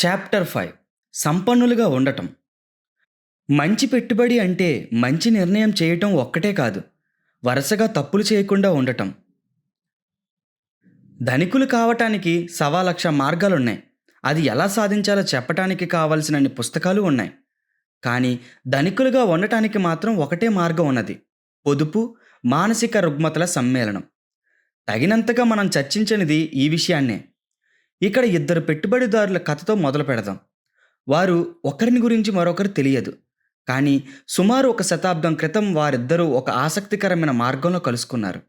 Chapter 5 సంపన్నులుగా ఉండటం. మంచి పెట్టుబడి అంటే మంచి నిర్ణయం చేయటం ఒక్కటే కాదు, వరుసగా తప్పులు చేయకుండా ఉండటం. ధనికులు కావటానికి సవాలక్ష మార్గాలున్నాయి. అది ఎలా సాధించాలో చెప్పటానికి కావలసినన్ని పుస్తకాలు ఉన్నాయి. కానీ ధనికులుగా ఉండటానికి మాత్రం ఒకటే మార్గం ఉన్నది: పొదుపు, మానసిక రుగ్మతల సమ్మేళనం. తగినంతగా మనం చర్చించనిది ఈ విషయాన్నే. ఇక్కడ ఇద్దరు పెట్టుబడిదారుల కథతో మొదలు పెడదాం. వారు ఒకరిని గురించి మరొకరు తెలియదు. కానీ సుమారు ఒక శతాబ్దం క్రితం వారిద్దరూ ఒక ఆసక్తికరమైన మార్గంలో కలుసుకున్నారు.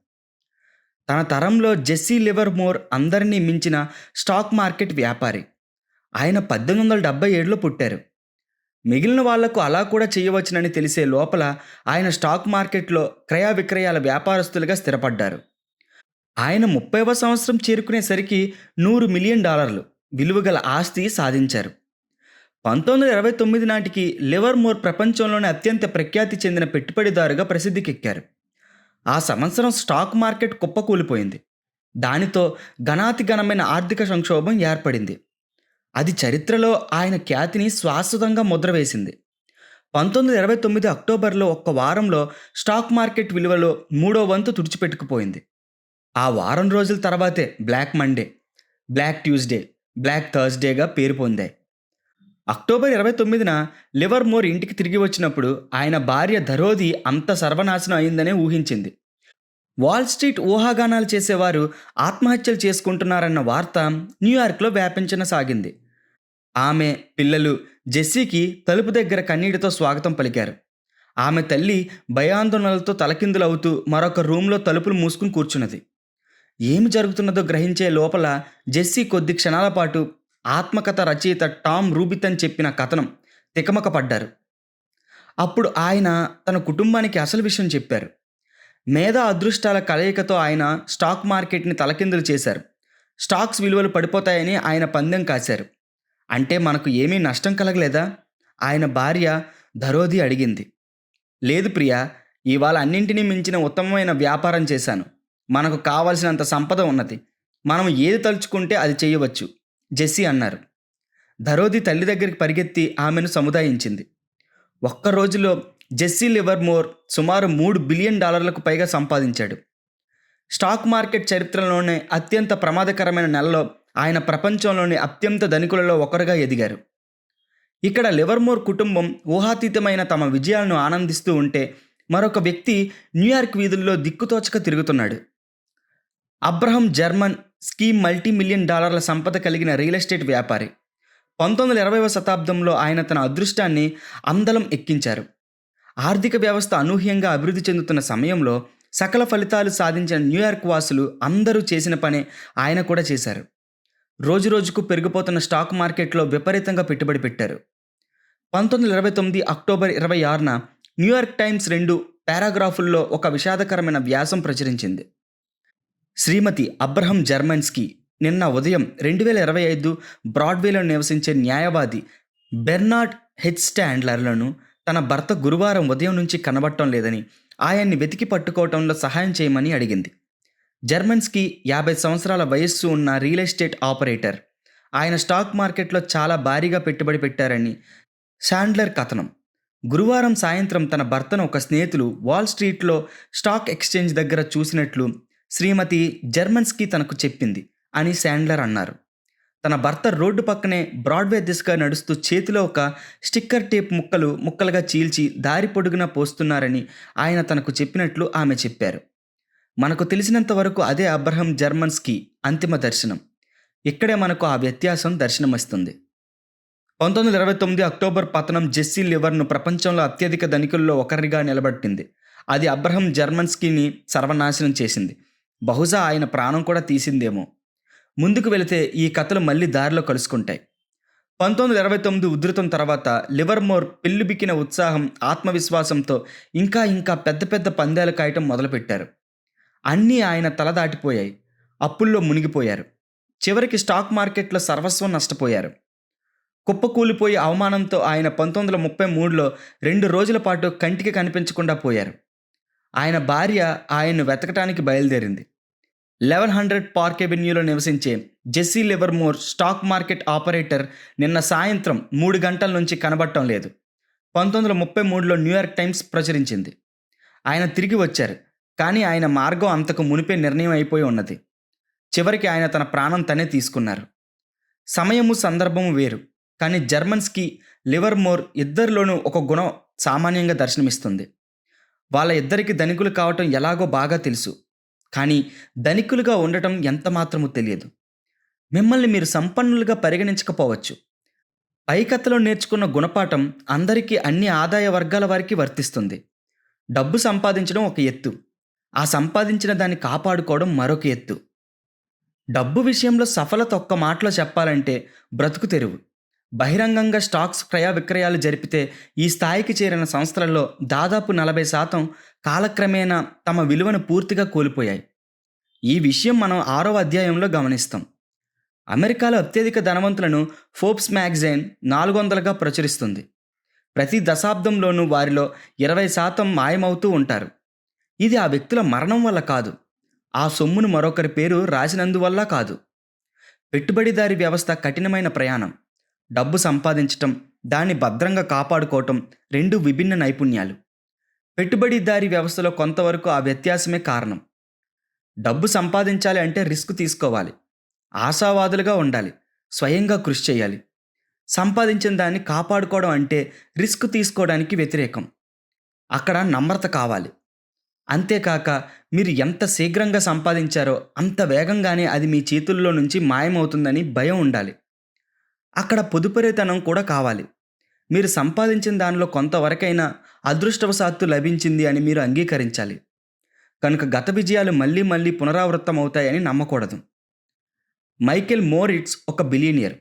తన తరంలో జెస్సీ లివర్మోర్ అందరినీ మించిన స్టాక్ మార్కెట్ వ్యాపారి. ఆయన 1877లో పుట్టారు. మిగిలిన వాళ్లకు అలా కూడా చేయవచ్చునని తెలిసే లోపల ఆయన స్టాక్ మార్కెట్లో క్రయ విక్రయాల వ్యాపారస్తులుగా స్థిరపడ్డారు. ఆయన 30వ సంవత్సరం చేరుకునేసరికి $100 మిలియన్ విలువగల ఆస్తి సాధించారు. 1929 నాటికి లివర్మోర్ ప్రపంచంలోనే అత్యంత ప్రఖ్యాతి చెందిన పెట్టుబడిదారుగా ప్రసిద్ధికెక్కారు. ఆ సంవత్సరం స్టాక్ మార్కెట్ కుప్పకూలిపోయింది. దానితో ఘనాతిఘనమైన ఆర్థిక సంక్షోభం ఏర్పడింది. అది చరిత్రలో ఆయన ఖ్యాతిని శాశ్వతంగా ముద్రవేసింది. 1929 అక్టోబర్లో ఒక్క వారంలో స్టాక్ మార్కెట్ విలువలో మూడో వంతు తుడిచిపెట్టుకుపోయింది. ఆ వారం రోజుల తర్వాతే black Monday, black Tuesday, black థర్స్డేగా పేరు పొందాయి. అక్టోబర్ 29న లివర్మోర్ ఇంటికి తిరిగి వచ్చినప్పుడు ఆయన భార్య ధరోది అంత సర్వనాశనం అయిందనే ఊహించింది. వాల్ స్ట్రీట్ ఊహాగానాలు చేసేవారు ఆత్మహత్యలు చేసుకుంటున్నారన్న వార్త న్యూయార్క్లో వ్యాపించసాగింది. ఆమె పిల్లలు జెస్సీకి తలుపు దగ్గర కన్నీటితో స్వాగతం పలికారు. ఆమె తల్లి భయాందోళనలతో తలకిందులవుతూ మరొక రూమ్లో తలుపులు మూసుకుని కూర్చున్నది. ఏమి జరుగుతున్నదో గ్రహించే లోపల జెస్సీ కొద్ది క్షణాల పాటు ఆత్మకథ రచయిత టామ్ రూబితన్ చెప్పిన కథనం తికమక పడ్డారు. అప్పుడు ఆయన తన కుటుంబానికి అసలు విషయం చెప్పారు. మేధా అదృష్టాల కలయికతో ఆయన స్టాక్ మార్కెట్ని తలకిందులు చేశారు. స్టాక్స్ విలువలు పడిపోతాయని ఆయన పందెం కాశారు. అంటే మనకు ఏమీ నష్టం కలగలేదా? ఆయన భార్య ధరోది అడిగింది. లేదు ప్రియా, ఇవాళ అన్నింటినీ మించిన ఉత్తమమైన వ్యాపారం చేశాను. మనకు కావలసినంత సంపద ఉన్నది. మనం ఏది తలుచుకుంటే అది చేయవచ్చు, జెస్సీ అన్నారు. ధరోది తల్లి దగ్గరికి పరిగెత్తి ఆమెను సముదాయించింది. ఒక్క రోజులో జెస్సీ లివర్మోర్ సుమారు $3 బిలియన్ పైగా సంపాదించాడు. స్టాక్ మార్కెట్ చరిత్రలోనే అత్యంత ప్రమాదకరమైన నెలలో ఆయన ప్రపంచంలోని అత్యంత ధనికులలో ఒకరుగా ఎదిగారు. ఇక్కడ లివర్మోర్ కుటుంబం ఊహాతీతమైన తమ విజయాలను ఆనందిస్తూ ఉంటే మరొక వ్యక్తి న్యూయార్క్ వీధుల్లో దిక్కుతోచక తిరుగుతున్నాడు. అబ్రహం జర్మన్ స్కీ $multi-million సంపద కలిగిన రియల్ ఎస్టేట్ వ్యాపారి. 1920వ శతాబ్దంలో ఆయన తన అదృష్టాన్ని అందలం ఎక్కించారు. ఆర్థిక వ్యవస్థ అనూహ్యంగా అభివృద్ధి చెందుతున్న సమయంలో సకల ఫలితాలు సాధించిన న్యూయార్క్ వాసులు అందరూ చేసిన పనే ఆయన కూడా చేశారు. రోజురోజుకు పెరిగిపోతున్న స్టాక్ మార్కెట్లో విపరీతంగా పెట్టుబడి పెట్టారు. 1929 అక్టోబర్ 26న న్యూయార్క్ టైమ్స్ 2 పారాగ్రాఫుల్లో ఒక విషాదకరమైన వ్యాసం ప్రచురించింది. శ్రీమతి అబ్రహం జర్మన్స్కీ నిన్న ఉదయం 2025 బ్రాడ్వేలో నివసించే న్యాయవాది బెర్నార్డ్ హెచ్ స్టాండ్లర్లను తన భర్త గురువారం ఉదయం నుంచి కనబడటం లేదని ఆయన్ని వెతికి పట్టుకోవటంలో సహాయం చేయమని అడిగింది. జర్మన్స్కీ 50 సంవత్సరాల వయస్సు ఉన్న రియల్ ఎస్టేట్ ఆపరేటర్. ఆయన స్టాక్ మార్కెట్లో చాలా భారీగా పెట్టుబడి పెట్టారని శాండ్లర్ కథనం. గురువారం సాయంత్రం తన భర్తను ఒక స్నేహితులు వాల్ స్ట్రీట్లో స్టాక్ ఎక్స్చేంజ్ దగ్గర చూసినట్లు శ్రీమతి జర్మన్స్కీ తనకు చెప్పింది అని శాండ్లర్ అన్నారు. తన భర్త రోడ్డు పక్కనే బ్రాడ్వే దిశగా నడుస్తూ చేతిలో ఒక స్టిక్కర్ టేప్ ముక్కలుగా చీల్చి దారి పొడుగునా పోస్తున్నారని ఆయన తనకు చెప్పినట్లు ఆమె చెప్పారు. మనకు తెలిసినంత వరకు అదే అబ్రహం జర్మన్స్కీ అంతిమ దర్శనం. ఇక్కడే మనకు ఆ వ్యత్యాసం దర్శనమిస్తుంది. 1929 అక్టోబర్ పతనం జెస్సీ లివర్ను ప్రపంచంలో అత్యధిక ధనికుల్లో ఒకరిగా నిలబెట్టింది. అది అబ్రహం జర్మన్స్కీని సర్వనాశనం చేసింది. బహుశా ఆయన ప్రాణం కూడా తీసిందేమో. ముందుకు వెళితే ఈ కథలు మళ్ళీ దారిలో కలుసుకుంటాయి. 1929 ఉధృతం తర్వాత లివర్మోర్ పెళ్ళిబిక్కిన ఉత్సాహం, ఆత్మవిశ్వాసంతో ఇంకా పెద్ద పెద్ద పందాలు కాయటం మొదలుపెట్టారు. అన్నీ ఆయన తల దాటిపోయాయి. అప్పుల్లో మునిగిపోయారు. చివరికి స్టాక్ మార్కెట్లో సర్వస్వం నష్టపోయారు. కుప్పకూలిపోయి అవమానంతో ఆయన 1933లో 2 రోజుల పాటు కంటికి కనిపించకుండా పోయారు. ఆయన భార్య ఆయన్ను వెతకటానికి బయలుదేరింది. 1100 పార్క్ ఎవెన్యూలో నివసించే Jesse Livermore stock market operator నిన్న సాయంత్రం 3 గంటల నుంచి కనబడటం లేదు. 1933లో న్యూయార్క్ టైమ్స్ ప్రచురించింది. ఆయన తిరిగి వచ్చారు, కానీ ఆయన మార్గం అంతకు మునిపే నిర్ణయం అయిపోయి ఉన్నది. చివరికి ఆయన తన ప్రాణం తనే తీసుకున్నారు. సమయము సందర్భము వేరు, కానీ జర్మన్స్కి, లివర్మోర్ ఇద్దరిలోనూ ఒక గుణం సామాన్యంగా దర్శనమిస్తుంది. వాళ్ళ ఇద్దరికి ధనికులు కావటం ఎలాగో బాగా తెలుసు, కానీ ధనికులుగా ఉండటం ఎంత మాత్రమూ తెలియదు. మిమ్మల్ని మీరు సంపన్నులుగా పరిగణించకపోవచ్చు. పైకత్తలో నేర్చుకున్న గుణపాఠం అందరికీ అన్ని ఆదాయ వర్గాల వారికి వర్తిస్తుంది. డబ్బు సంపాదించడం ఒక ఎత్తు, ఆ సంపాదించిన దాన్ని కాపాడుకోవడం మరొక ఎత్తు. డబ్బు విషయంలో సఫలత ఒక్క మాటలో చెప్పాలంటే బ్రతుకు తెరువు. బహిరంగంగా స్టాక్స్ క్రయ విక్రయాలు జరిపితే ఈ స్థాయికి చేరిన సంస్థలలో దాదాపు 40% కాలక్రమేణా తమ విలువను పూర్తిగా కోల్పోయాయి. ఈ విషయం మనం 6వ అధ్యాయంలో గమనిస్తాం. అమెరికాలో అత్యధిక ధనవంతులను ఫోర్బ్స్ మ్యాగజైన్ 400గా ప్రచురిస్తుంది. ప్రతి దశాబ్దంలోనూ వారిలో 20% మాయమవుతూ ఉంటారు. ఇది ఆ వ్యక్తుల మరణం వల్ల కాదు, ఆ సొమ్మును మరొకరి పేరు రాసినందువల్ల కాదు. పెట్టుబడిదారీ వ్యవస్థ కఠినమైన ప్రయాణం. డబ్బు సంపాదించటం, దాన్ని భద్రంగా కాపాడుకోవటం రెండు విభిన్న నైపుణ్యాలు. పెట్టుబడిదారీ వ్యవస్థలో కొంతవరకు ఆ వ్యత్యాసమే కారణం. డబ్బు సంపాదించాలి అంటే రిస్క్ తీసుకోవాలి, ఆశావాదులుగా ఉండాలి, స్వయంగా కృషి చేయాలి. సంపాదించిన దాన్ని కాపాడుకోవడం అంటే రిస్క్ తీసుకోవడానికి వ్యతిరేకం. అక్కడ నమ్రత కావాలి. అంతేకాక మీరు ఎంత శీఘ్రంగా సంపాదించారో అంత వేగంగానే అది మీ చేతుల్లో నుంచి మాయమవుతుందని భయం ఉండాలి. అక్కడ పొదుపరితనం కూడా కావాలి. మీరు సంపాదించిన దానిలో కొంతవరకైనా అదృష్టవశాత్తు లభించింది అని మీరు అంగీకరించాలి. కనుక గత విజయాలు మళ్ళీ మళ్ళీ పునరావృత్తమవుతాయని నమ్మకూడదు. మైకెల్ మోరిట్స్ ఒక బిలియనియర్,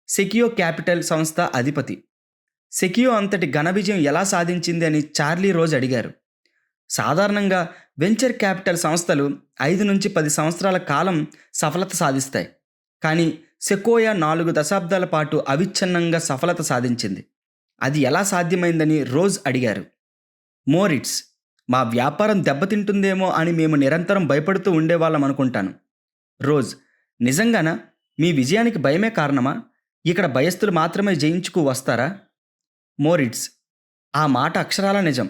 సెకియో క్యాపిటల్ సంస్థ అధిపతి. సెకియో అంతటి ఘన విజయం ఎలా సాధించింది అని చార్లీ రోజ్ అడిగారు. సాధారణంగా వెంచర్ క్యాపిటల్ సంస్థలు 5 నుంచి 10 సంవత్సరాల కాలం సఫలత సాధిస్తాయి, కానీ సెకోయా 4 దశాబ్దాల పాటు అవిచ్ఛిన్నంగా సఫలత సాధించింది. అది ఎలా సాధ్యమైందని రోజ్ అడిగారు. మోరిట్స్: మా వ్యాపారం దెబ్బతింటుందేమో అని మేము నిరంతరం భయపడుతూ ఉండేవాళ్ళం అనుకుంటాను. రోజ్: నిజంగానా? మీ విజయానికి భయమే కారణమా? ఇక్కడ భయస్థులు మాత్రమే జయించుకు వస్తారా? మోరిట్స్: ఆ మాట అక్షరాల నిజం.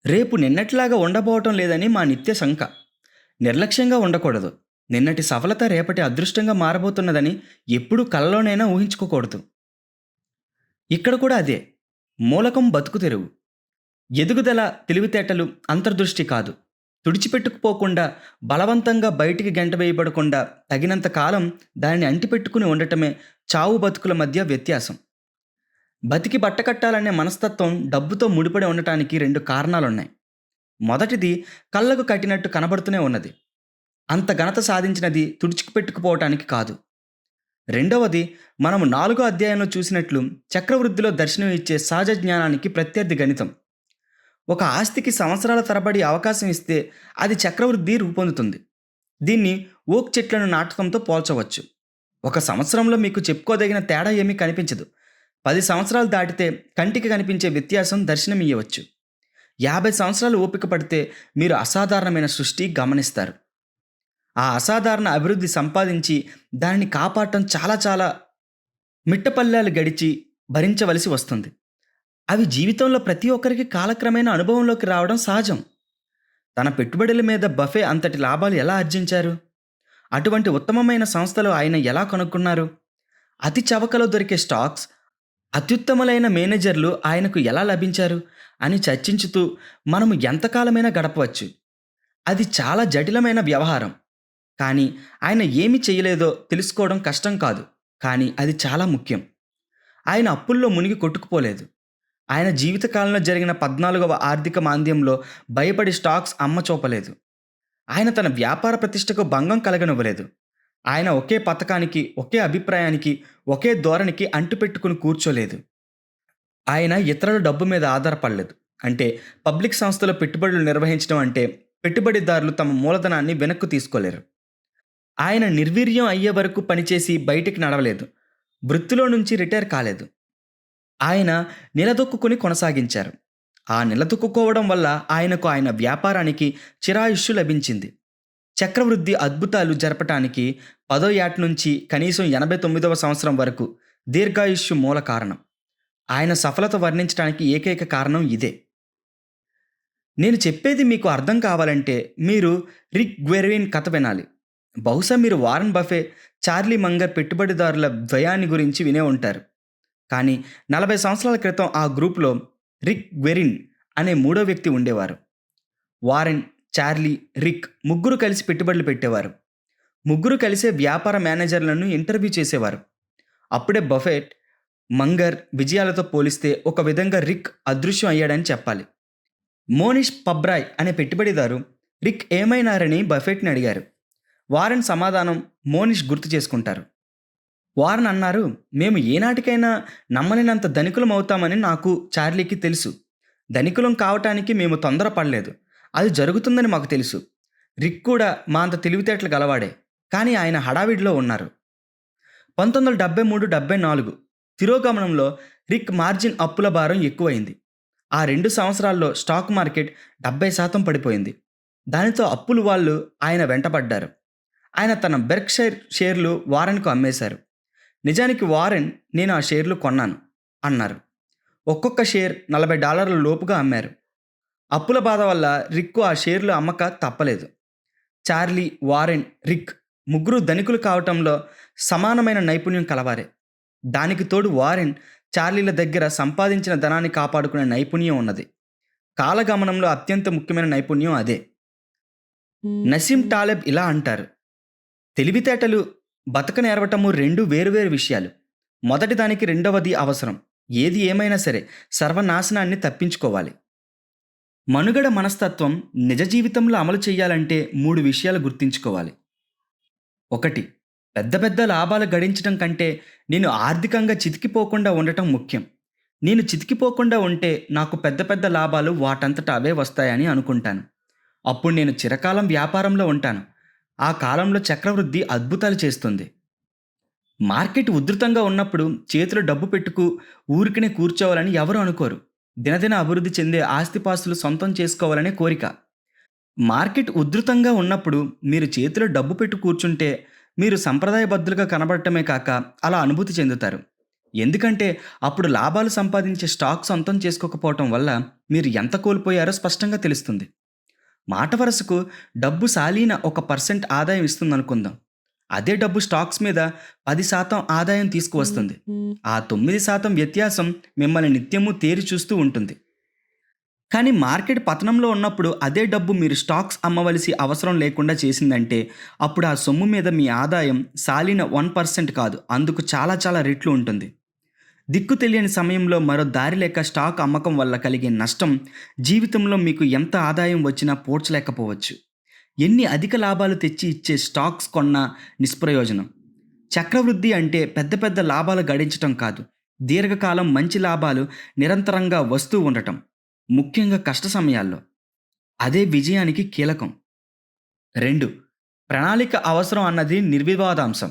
రేపు నిన్నటిలాగా ఉండబోవటం లేదని మా నిత్య శంక. నిర్లక్ష్యంగా ఉండకూడదు. నిన్నటి సఫలత రేపటి అదృష్టంగా మారబోతున్నదని ఎప్పుడూ కలలోనైనా ఊహించుకోకూడదు. ఇక్కడ కూడా అదే. మూలకం బతుకు తెరువు. ఎదుగుదల తెలివితేటలు అంతర్దృష్టి కాదు. తుడిచిపెట్టుకుపోకుండా, బలవంతంగా బయటికి గెంటవేయబడకుండా తగినంత కాలం దానిని అంటిపెట్టుకుని ఉండటమే చావు బతుకుల మధ్య వ్యత్యాసం. బతికి బట్టకట్టాలనే మనస్తత్వం డబ్బుతో ముడిపడి ఉండటానికి 2 కారణాలున్నాయి. మొదటిది కళ్ళకు కట్టినట్టు కనబడుతూనే ఉన్నది. అంత ఘనత సాధించినది తుడిచిపెట్టుకుపోవటానికి కాదు. రెండవది మనము 4వ అధ్యాయంలో చూసినట్లు చక్రవృద్ధిలో దర్శనం ఇచ్చే సహజ జ్ఞానానికి ప్రత్యర్థి గణితం. ఒక ఆస్తికి సంవత్సరాల తరబడి అవకాశం ఇస్తే అది చక్రవృద్ధి రూపొందుతుంది. దీన్ని ఓక్ చెట్లను నాటకంతో పోల్చవచ్చు. 1 సంవత్సరంలో మీకు చెప్పుకోదగిన తేడా ఏమీ కనిపించదు. 10 సంవత్సరాలు దాటితే కంటికి కనిపించే వ్యత్యాసం దర్శనమియ్యవచ్చు. 50 సంవత్సరాలు ఓపిక పడితే మీరు అసాధారణమైన సృష్టి గమనిస్తారు. ఆ అసాధారణ అభివృద్ధి సంపాదించి దానిని కాపాడటం చాలా మిట్టపల్లాలు గడిచి భరించవలసి వస్తుంది. అవి జీవితంలో ప్రతి ఒక్కరికి కాలక్రమేణా అనుభవంలోకి రావడం సహజం. తన పెట్టుబడుల మీద బఫే అంతటి లాభాలు ఎలా ఆర్జించారు? అటువంటి ఉత్తమమైన సంస్థలు ఆయన ఎలా కనుక్కున్నారు? అతి చవకలో దొరికే స్టాక్స్, అత్యుత్తములైన మేనేజర్లు ఆయనకు ఎలా లభించారు అని చర్చించుతూ మనము ఎంతకాలమైనా గడపవచ్చు. అది చాలా జటిలమైన వ్యవహారం. కానీ ఆయన ఏమి చేయలేదో తెలుసుకోవడం కష్టం కాదు, కానీ అది చాలా ముఖ్యం. ఆయన అప్పుల్లో మునిగి కొట్టుకుపోలేదు. ఆయన జీవితకాలంలో జరిగిన 14వ ఆర్థిక మాంద్యంలో భయపడి స్టాక్స్ అమ్మచూపలేదు. ఆయన తన వ్యాపార ప్రతిష్టకు భంగం కలగనివ్వలేదు. ఆయన ఒకే పథకానికి, ఒకే అభిప్రాయానికి, ఒకే ధోరణికి అంటుపెట్టుకుని కూర్చోలేదు. ఆయన ఇతరుల డబ్బు మీద ఆధారపడలేదు. అంటే పబ్లిక్ సంస్థలో పెట్టుబడులు నిర్వహించడం అంటే పెట్టుబడిదారులు తమ మూలధనాన్ని వెనక్కు తీసుకోలేరు. ఆయన నిర్వీర్యం అయ్యే వరకు పనిచేసి బయటికి నడవలేదు. వృత్తిలో నుంచి రిటైర్ కాలేదు. ఆయన నిలదొక్కుని కొనసాగించారు. ఆ నిలదొక్కుకోవడం వల్ల ఆయనకు ఆయన వ్యాపారానికి చిరాయుష్షు లభించింది. చక్రవృద్ధి అద్భుతాలు జరపటానికి 10వ ఏట నుంచి కనీసం 89వ సంవత్సరం వరకు దీర్ఘాయుష్షు మూల కారణం. ఆయన సఫలత వర్ణించడానికి ఏకైక కారణం ఇదే. నేను చెప్పేది మీకు అర్థం కావాలంటే మీరు రిక్ గ్వెర్విన్ కథ వినాలి. బహుశా మీరు వారన్ బఫే, చార్లీ మంగర్ పెట్టుబడిదారుల ద్వయాన్ని గురించి వినే ఉంటారు. కానీ 40 సంవత్సరాల క్రితం ఆ గ్రూప్లో రిక్ గ్వెరిన్ అనే మూడో వ్యక్తి ఉండేవారు. వారెన్, చార్లీ, రిక్ ముగ్గురు కలిసి పెట్టుబడులు పెట్టేవారు. ముగ్గురు కలిసే వ్యాపార మేనేజర్లను ఇంటర్వ్యూ చేసేవారు. అప్పుడే బఫెట్, మంగర్ విజయాలతో పోలిస్తే ఒక విధంగా రిక్ అదృశ్యం అయ్యాడని చెప్పాలి. మోనిష్ పబ్రాయ్ అనే పెట్టుబడిదారు రిక్ ఏమైనారని బఫెట్ని అడిగారు. వారెన్ సమాధానం మోనిష్ గుర్తు చేసుకుంటారు. వారెన్ అన్నారు, మేము ఏనాటికైనా నమ్మలేనంత ధనికులం అవుతామని నాకు, చార్లీకి తెలుసు. ధనికులం కావటానికి మేము తొందరపడలేదు. అది జరుగుతుందని మాకు తెలుసు. రిక్ కూడా మా అంత తెలివితేటలు గలవాడే, కానీ ఆయన హడావిడిలో ఉన్నారు. 1973-74 తిరోగమనంలో రిక్ మార్జిన్ అప్పుల భారం ఎక్కువైంది. ఆ 2 సంవత్సరాల్లో స్టాక్ మార్కెట్ 70% పడిపోయింది. దానితో అప్పులు వాళ్ళు ఆయన వెంటపడ్డారు. ఆయన తన బెర్క్షైర్ షేర్లు వారెన్కు అమ్మేశారు. నిజానికి వారెన్, నేను ఆ షేర్లు కొన్నాను అన్నారు. ఒక్కొక్క షేర్ $40 లోపుగా అమ్మారు. అప్పుల బాధ వల్ల రిక్కు ఆ షేర్లు అమ్మక తప్పలేదు. చార్లీ, వారెన్, రిక్ ముగ్గురు ధనికులు కావటంలో సమానమైన నైపుణ్యం కలవారే. దానికి తోడు వారెన్, చార్లీల దగ్గర సంపాదించిన ధనాన్ని కాపాడుకునే నైపుణ్యం ఉన్నది. కాలగమనంలో అత్యంత ముఖ్యమైన నైపుణ్యం అదే. నసీం టాలెబ్ ఇలా అంటారు, తెలివితేటలు, బతక నేర్వటము రెండు వేరువేరు విషయాలు. మొదటి దానికి రెండవది అవసరం. ఏది ఏమైనా సరే సర్వనాశనాన్ని తప్పించుకోవాలి. మనుగడ మనస్తత్వం నిజ జీవితంలో అమలు చేయాలంటే 3 విషయాలు గుర్తుంచుకోవాలి. 1. పెద్ద పెద్ద లాభాలు గడించడం కంటే నేను ఆర్థికంగా చితికిపోకుండా ఉండటం ముఖ్యం. నేను చితికిపోకుండా ఉంటే నాకు పెద్ద పెద్ద లాభాలు వాటంతట అవే వస్తాయని అనుకుంటాను. అప్పుడు నేను చిరకాలం వ్యాపారంలో ఉంటాను. ఆ కాలంలో చక్రవృద్ధి అద్భుతాలు చేస్తుంది. మార్కెట్ ఉధృతంగా ఉన్నప్పుడు చేతిలో డబ్బు పెట్టుకు ఊరికనే కూర్చోవాలని ఎవరు అనుకోరు. దినదిన అభివృద్ధి చెందే ఆస్తిపాస్తులు సొంతం చేసుకోవాలనే కోరిక. మార్కెట్ ఉధృతంగా ఉన్నప్పుడు మీరు చేతిలో డబ్బు పెట్టు కూర్చుంటే మీరు సంప్రదాయబద్ధులుగా కనబడటమే కాక అలా అనుభూతి చెందుతారు. ఎందుకంటే అప్పుడు లాభాలు సంపాదించే స్టాక్ సొంతం చేసుకోకపోవటం వల్ల మీరు ఎంత కోల్పోయారో స్పష్టంగా తెలుస్తుంది. మాట వరుసకు డబ్బు సాలీన 1% ఆదాయం ఇస్తుందనుకుందాం. అదే డబ్బు స్టాక్స్ మీద 10% ఆదాయం తీసుకువస్తుంది. ఆ 9% వ్యత్యాసం మిమ్మల్ని నిత్యము తేరి చూస్తూ ఉంటుంది. కానీ మార్కెట్ పతనంలో ఉన్నప్పుడు అదే డబ్బు మీరు స్టాక్స్ అమ్మవలసి అవసరం లేకుండా చేసిందంటే అప్పుడు ఆ సొమ్ము మీద మీ ఆదాయం సాలిన 1% కాదు, అందుకు చాలా చాలా రెట్లు ఉంటుంది. దిక్కు తెలియని సమయంలో మరో దారి లేక స్టాక్ అమ్మకం వల్ల కలిగే నష్టం జీవితంలో మీకు ఎంత ఆదాయం వచ్చినా పోడ్చలేకపోవచ్చు. ఎన్ని అధిక లాభాలు తెచ్చి ఇచ్చే స్టాక్స్ కొన్నా నిష్ప్రయోజనం. చక్రవృద్ధి అంటే పెద్ద పెద్ద లాభాలు గడించటం కాదు, దీర్ఘకాలం మంచి లాభాలు నిరంతరంగా వస్తూ ఉండటం, ముఖ్యంగా కష్ట సమయాల్లో. అదే విజయానికి కీలకం. 2. ప్రణాళిక అవసరం అన్నది నిర్వివాదాంశం.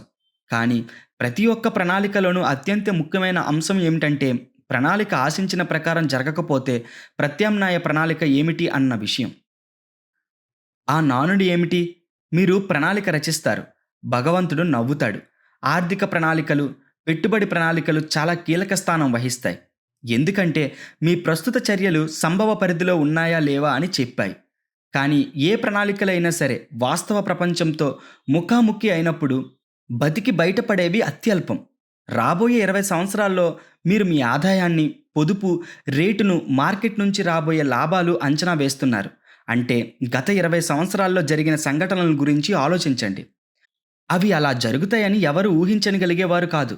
కానీ ప్రతి ఒక్క ప్రణాళికలోనూ అత్యంత ముఖ్యమైన అంశం ఏమిటంటే ప్రణాళిక ఆశించిన ప్రకారం జరగకపోతే ప్రత్యామ్నాయ ప్రణాళిక ఏమిటి అన్న విషయం. ఆ నానుడి ఏమిటి? మీరు ప్రణాళిక రచిస్తారు, భగవంతుడు నవ్వుతాడు. ఆర్థిక ప్రణాళికలు, పెట్టుబడి ప్రణాళికలు చాలా కీలక స్థానం వహిస్తాయి. ఎందుకంటే మీ ప్రస్తుత చర్యలు సంభవ పరిధిలో ఉన్నాయా లేవా అని చెప్పాయి. కానీ ఏ ప్రణాళికలైనా సరే వాస్తవ ప్రపంచంతో ముఖాముఖి అయినప్పుడు బతికి బయటపడేవి అత్యల్పం. రాబోయే 20 సంవత్సరాల్లో మీరు మీ ఆదాయాన్ని, పొదుపు రేటును, మార్కెట్ నుంచి రాబోయే లాభాలు అంచనా వేస్తున్నారు. అంటే గత 20 సంవత్సరాల్లో జరిగిన సంఘటనల గురించి ఆలోచించండి. అవి అలా జరుగుతాయని ఎవరు ఊహించగలిగేవారు కాదు.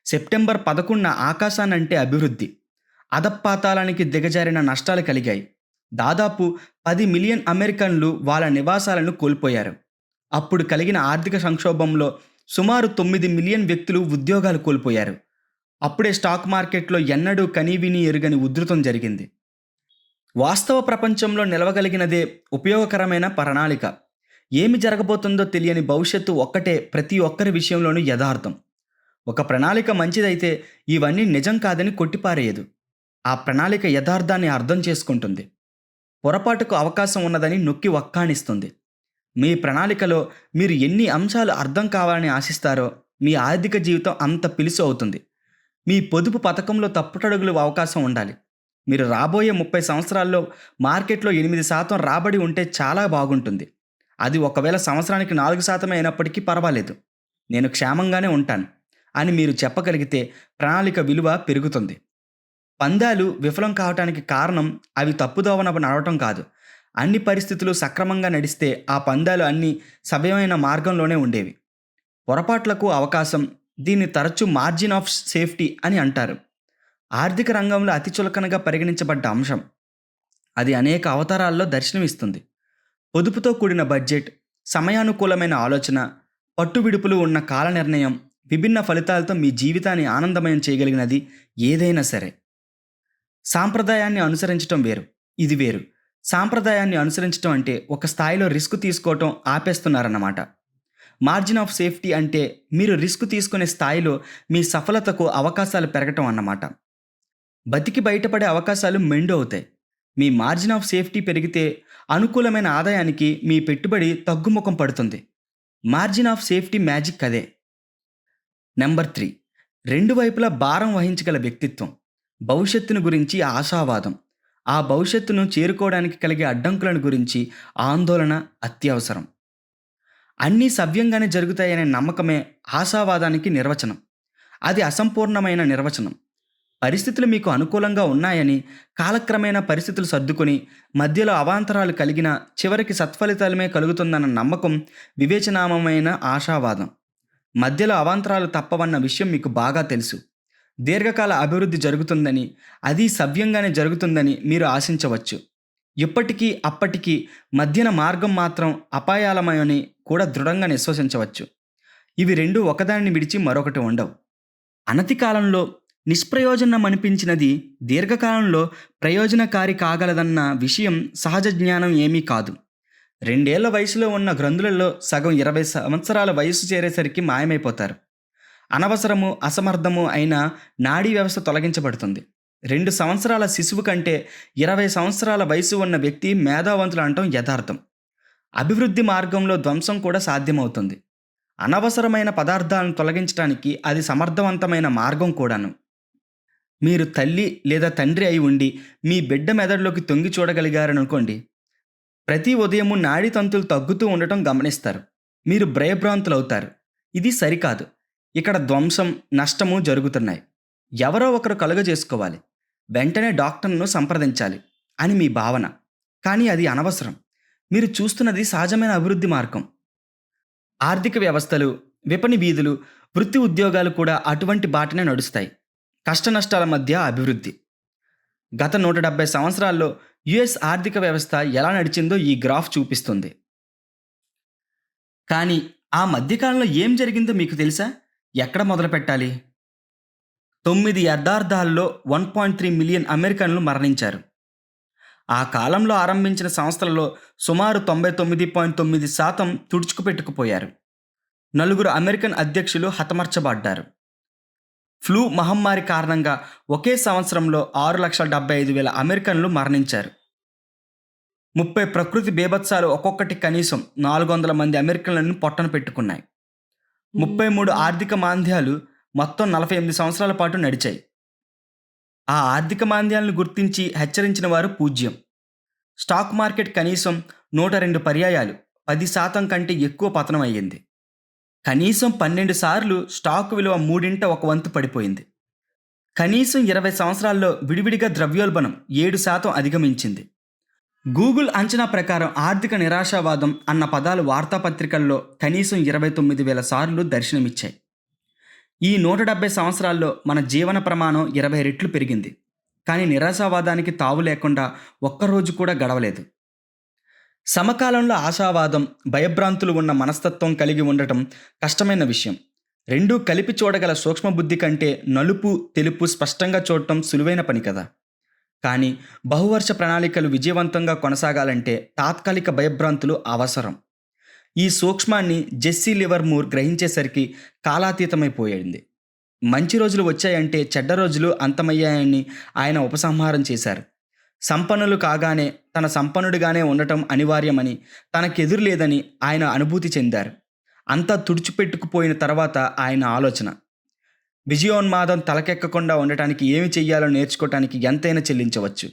సెప్టెంబర్ 11న ఆకాశానంటే అభివృద్ధి, అధపాతాళానికి దిగజారిన నష్టాలు కలిగాయి. దాదాపు 10 మిలియన్ అమెరికన్లు వాళ్ళ నివాసాలను కోల్పోయారు. అప్పుడు కలిగిన ఆర్థిక సంక్షోభంలో సుమారు 9 మిలియన్ వ్యక్తులు ఉద్యోగాలు కోల్పోయారు. అప్పుడే స్టాక్ మార్కెట్లో ఎన్నడూ కనీవిని ఎరుగని ఉధృతం జరిగింది. వాస్తవ ప్రపంచంలో నిలవగలిగినదే ఉపయోగకరమైన ప్రణాళిక. ఏమి జరగబోతుందో తెలియని భవిష్యత్తు ఒక్కటే ప్రతి ఒక్కరి విషయంలోనూ యథార్థం. ఒక ప్రణాళిక మంచిదైతే ఇవన్నీ నిజం కాదని కొట్టిపారేయదు. ఆ ప్రణాళిక యథార్థాన్ని అర్థం చేసుకుంటుంది. పొరపాటుకు అవకాశం ఉన్నదని నొక్కి వక్కాణిస్తుంది. మీ ప్రణాళికలో మీరు ఎన్ని అంశాలు అర్థం కావాలని ఆశిస్తారో మీ ఆర్థిక జీవితం అంత పిలుసు అవుతుంది. మీ పొదుపు పథకంలో తప్పుటడుగులు అవకాశం ఉండాలి. మీరు రాబోయే 30 సంవత్సరాల్లో మార్కెట్‌లో 8% రాబడి ఉంటే చాలా బాగుంటుంది. అది ఒకవేళ సంవత్సరానికి 4% అయినప్పటికీ పర్వాలేదు. నేను క్షేమంగానే ఉంటాను అని మీరు చెప్పగలిగితే ప్రణాళిక విలువ పెరుగుతుంది. పందాలు విఫలం కావటానికి కారణం అవి తప్పుదోవన నడవటం కాదు. అన్ని పరిస్థితులు సక్రమంగా నడిస్తే ఆ పందాలు అన్నీ సవ్యమైన మార్గంలోనే ఉండేవి. పొరపాట్లకు అవకాశం, దీన్ని తరచూ మార్జిన్ ఆఫ్ సేఫ్టీ అని అంటారు. ఆర్థిక రంగంలో అతి చులకనగా పరిగణించబడ్డ అంశం. అది అనేక అవతారాల్లో దర్శనమిస్తుంది. పొదుపుతో కూడిన బడ్జెట్, సమయానుకూలమైన ఆలోచన, పట్టువిడుపులు ఉన్న కాల నిర్ణయం, విభిన్న ఫలితాలతో మీ జీవితాన్ని ఆనందమయం చేయగలిగినది ఏదైనా సరే. సాంప్రదాయాన్ని అనుసరించటం వేరు, ఇది వేరు. సాంప్రదాయాన్ని అనుసరించటం అంటే ఒక స్థాయిలో రిస్క్ తీసుకోవటం ఆపేస్తున్నారన్నమాట. మార్జిన్ ఆఫ్ సేఫ్టీ అంటే మీరు రిస్క్ తీసుకునే స్థాయిలో మీ సఫలతకు అవకాశాలు పెరగటం అన్నమాట. బతికి బయటపడే అవకాశాలు మెండు అవుతాయి. మీ మార్జిన్ ఆఫ్ సేఫ్టీ పెరిగితే అనుకూలమైన ఆదాయానికి మీ పెట్టుబడి తగ్గుముఖం పడుతుంది. మార్జిన్ ఆఫ్ సేఫ్టీ మ్యాజిక్ అదే. నెంబర్ 3, రెండు వైపులా భారం వహించగల వ్యక్తిత్వం. భవిష్యత్తును గురించి ఆశావాదం. ఆ భవిష్యత్తును చేరుకోవడానికి కలిగే అడ్డంకులను గురించి ఆందోళన అత్యవసరం. అన్నీ సవ్యంగానే జరుగుతాయనే నమ్మకమే ఆశావాదానికి నిర్వచనం. అది అసంపూర్ణమైన నిర్వచనం. పరిస్థితులు మీకు అనుకూలంగా ఉన్నాయని, కాలక్రమేణా పరిస్థితులు సర్దుకొని మధ్యలో అవాంతరాలు కలిగిన చివరికి సత్ఫలితాలమే కలుగుతుందన్న నమ్మకం వివేచనామమైన ఆశావాదం. మధ్యలో అవాంతరాలు తప్పవన్న విషయం మీకు బాగా తెలుసు. దీర్ఘకాల అభివృద్ధి జరుగుతుందని, అది సవ్యంగానే జరుగుతుందని మీరు ఆశించవచ్చు. ఇప్పటికీ అప్పటికీ మధ్యన మార్గం మాత్రం అపాయాలమని కూడా దృఢంగా విశ్వసించవచ్చు. ఇవి రెండు ఒకదానిని విడిచి మరొకటి ఉండవు. అనతి కాలంలో నిష్ప్రయోజనమనిపించినది దీర్ఘకాలంలో ప్రయోజనకారి కాగలదన్న విషయం సహజ జ్ఞానం ఏమీ కాదు. 2 ఏళ్ల వయసులో ఉన్న గ్రంథులలో సగం 20 సంవత్సరాల వయసు చేరేసరికి మాయమైపోతారు. అనవసరము, అసమర్థము అయిన నాడీ వ్యవస్థ తొలగించబడుతుంది. 2 సంవత్సరాల శిశువు కంటే 20 సంవత్సరాల వయసు ఉన్న వ్యక్తి మేధావంతులు అనటం యథార్థం. అభివృద్ధి మార్గంలో ధ్వంసం కూడా సాధ్యమవుతుంది. అనవసరమైన పదార్థాలను తొలగించడానికి అది సమర్థవంతమైన మార్గం కూడాను. మీరు తల్లి లేదా తండ్రి అయి ఉండి మీ బిడ్డ మెదడులోకి తొంగి చూడగలిగారనుకోండి. ప్రతి ఉదయము నాడీ తంతులు తగ్గుతూ ఉండటం గమనిస్తారు. మీరు భయభ్రాంతులవుతారు. ఇది సరికాదు. ఇక్కడ ధ్వంసం, నష్టము జరుగుతున్నాయి. ఎవరో ఒకరు కలుగజేసుకోవాలి. వెంటనే డాక్టర్ను సంప్రదించాలి అని మీ భావన. కానీ అది అనవసరం. మీరు చూస్తున్నది సహజమైన అభివృద్ధి మార్గం. ఆర్థిక వ్యవస్థలు, విపణి వీధులు, వృత్తి ఉద్యోగాలు కూడా అటువంటి బాటనే నడుస్తాయి. కష్టనష్టాల మధ్య అభివృద్ధి. గత 170 సంవత్సరాల్లో యుఎస్ ఆర్థిక వ్యవస్థ ఎలా నడిచిందో ఈ గ్రాఫ్ చూపిస్తుంది. కానీ ఆ మధ్యకాలంలో ఏం జరిగిందో మీకు తెలుసా? ఎక్కడ మొదలు పెట్టాలి? 9 యథార్థాల్లో 1.3 మిలియన్ అమెరికన్లు మరణించారు. ఆ కాలంలో ఆరంభించిన సంస్థలలో సుమారు 99.9% తుడుచుకుపెట్టుకుపోయారు. 4 అమెరికన్ అధ్యక్షులు హతమార్చబడ్డారు. ఫ్లూ మహమ్మారి కారణంగా ఒకే సంవత్సరంలో 6,75,000 అమెరికన్లు మరణించారు. 30 ప్రకృతి బీభత్సాలు ఒక్కొక్కటి కనీసం 400 మంది అమెరికన్లను పొట్టన పెట్టుకున్నాయి. 33 ఆర్థిక మాంద్యాలు మొత్తం 48 సంవత్సరాల పాటు నడిచాయి. ఆ ఆర్థిక మాంద్యాలను గుర్తించి హెచ్చరించిన వారు పూజ్యం. స్టాక్ మార్కెట్ కనీసం 102 పర్యాయాలు 10% కంటే ఎక్కువ పతనం అయ్యింది. కనీసం 12 సార్లు స్టాక్ విలువ 1/3 పడిపోయింది. కనీసం 20 సంవత్సరాల్లో విడివిడిగా ద్రవ్యోల్బణం 7% అధిగమించింది. గూగుల్ అంచనా ప్రకారం ఆర్థిక నిరాశావాదం అన్న పదాలు వార్తాపత్రికల్లో కనీసం 29,000 సార్లు దర్శనమిచ్చాయి. ఈ 170 సంవత్సరాల్లో మన జీవన ప్రమాణం 20 రెట్లు పెరిగింది. కానీ నిరాశావాదానికి తావు లేకుండా ఒక్కరోజు కూడా గడవలేదు. సమకాలంలో ఆశావాదం, భయభ్రాంతులు ఉన్న మనస్తత్వం కలిగి ఉండటం కష్టమైన విషయం. రెండూ కలిపి చూడగల సూక్ష్మబుద్ధి కంటే నలుపు, తెలుపు స్పష్టంగా చూడటం సులువైన పని కదా. కానీ బహువర్ష ప్రణాళికలు విజయవంతంగా కొనసాగాలంటే తాత్కాలిక భయభ్రాంతులు అవసరం. ఈ సూక్ష్మాన్ని జెస్సీ లివర్మూర్ గ్రహించేసరికి కాలాతీతమైపోయింది. మంచి రోజులు వచ్చాయంటే చెడ్డ రోజులు అంతమయ్యాయని ఆయన ఉపసంహారం చేశారు. సంపన్నులు కాగానే తన సంపన్నుడిగానే ఉండటం అనివార్యమని, తనకెదురు లేదని ఆయన అనుభూతి చెందారు. అంతా తుడిచిపెట్టుకుపోయిన తర్వాత ఆయన ఆలోచన, విజయోన్మాదం తలకెక్కకుండా ఉండటానికి ఏమి చెయ్యాలో నేర్చుకోవటానికి ఎంతైనా చెల్లించవచ్చు.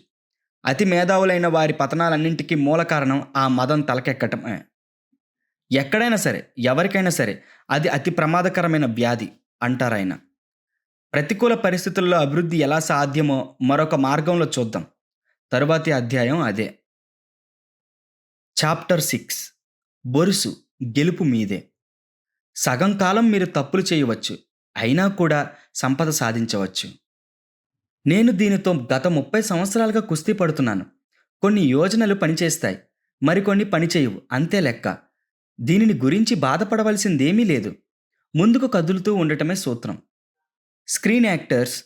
అతి మేధావులైన వారి పతనాలన్నింటికీ మూల కారణం ఆ మదం తలకెక్కటమే. ఎక్కడైనా సరే, ఎవరికైనా సరే అది అతి ప్రమాదకరమైన వ్యాధి అంటారాయన. ప్రతికూల పరిస్థితుల్లో అభివృద్ధి ఎలా సాధ్యమో మరొక మార్గంలో చూద్దాం. తరువాతి అధ్యాయం అదే. చాప్టర్ 6. బొరుసు గెలుపు మీదే. సగం కాలం మీరు తప్పులు చేయవచ్చు, అయినా కూడా సంపద సాధించవచ్చు. నేను దీనితో గత 30 సంవత్సరాలుగా కుస్తీ పడుతున్నాను. కొన్ని యోజనలు పనిచేస్తాయి, మరికొన్ని పనిచేయవు, అంతే లెక్క. దీనిని గురించి బాధపడవలసిందేమీ లేదు. ముందుకు కదులుతూ ఉండటమే సూత్రం. స్క్రీన్ యాక్టర్స్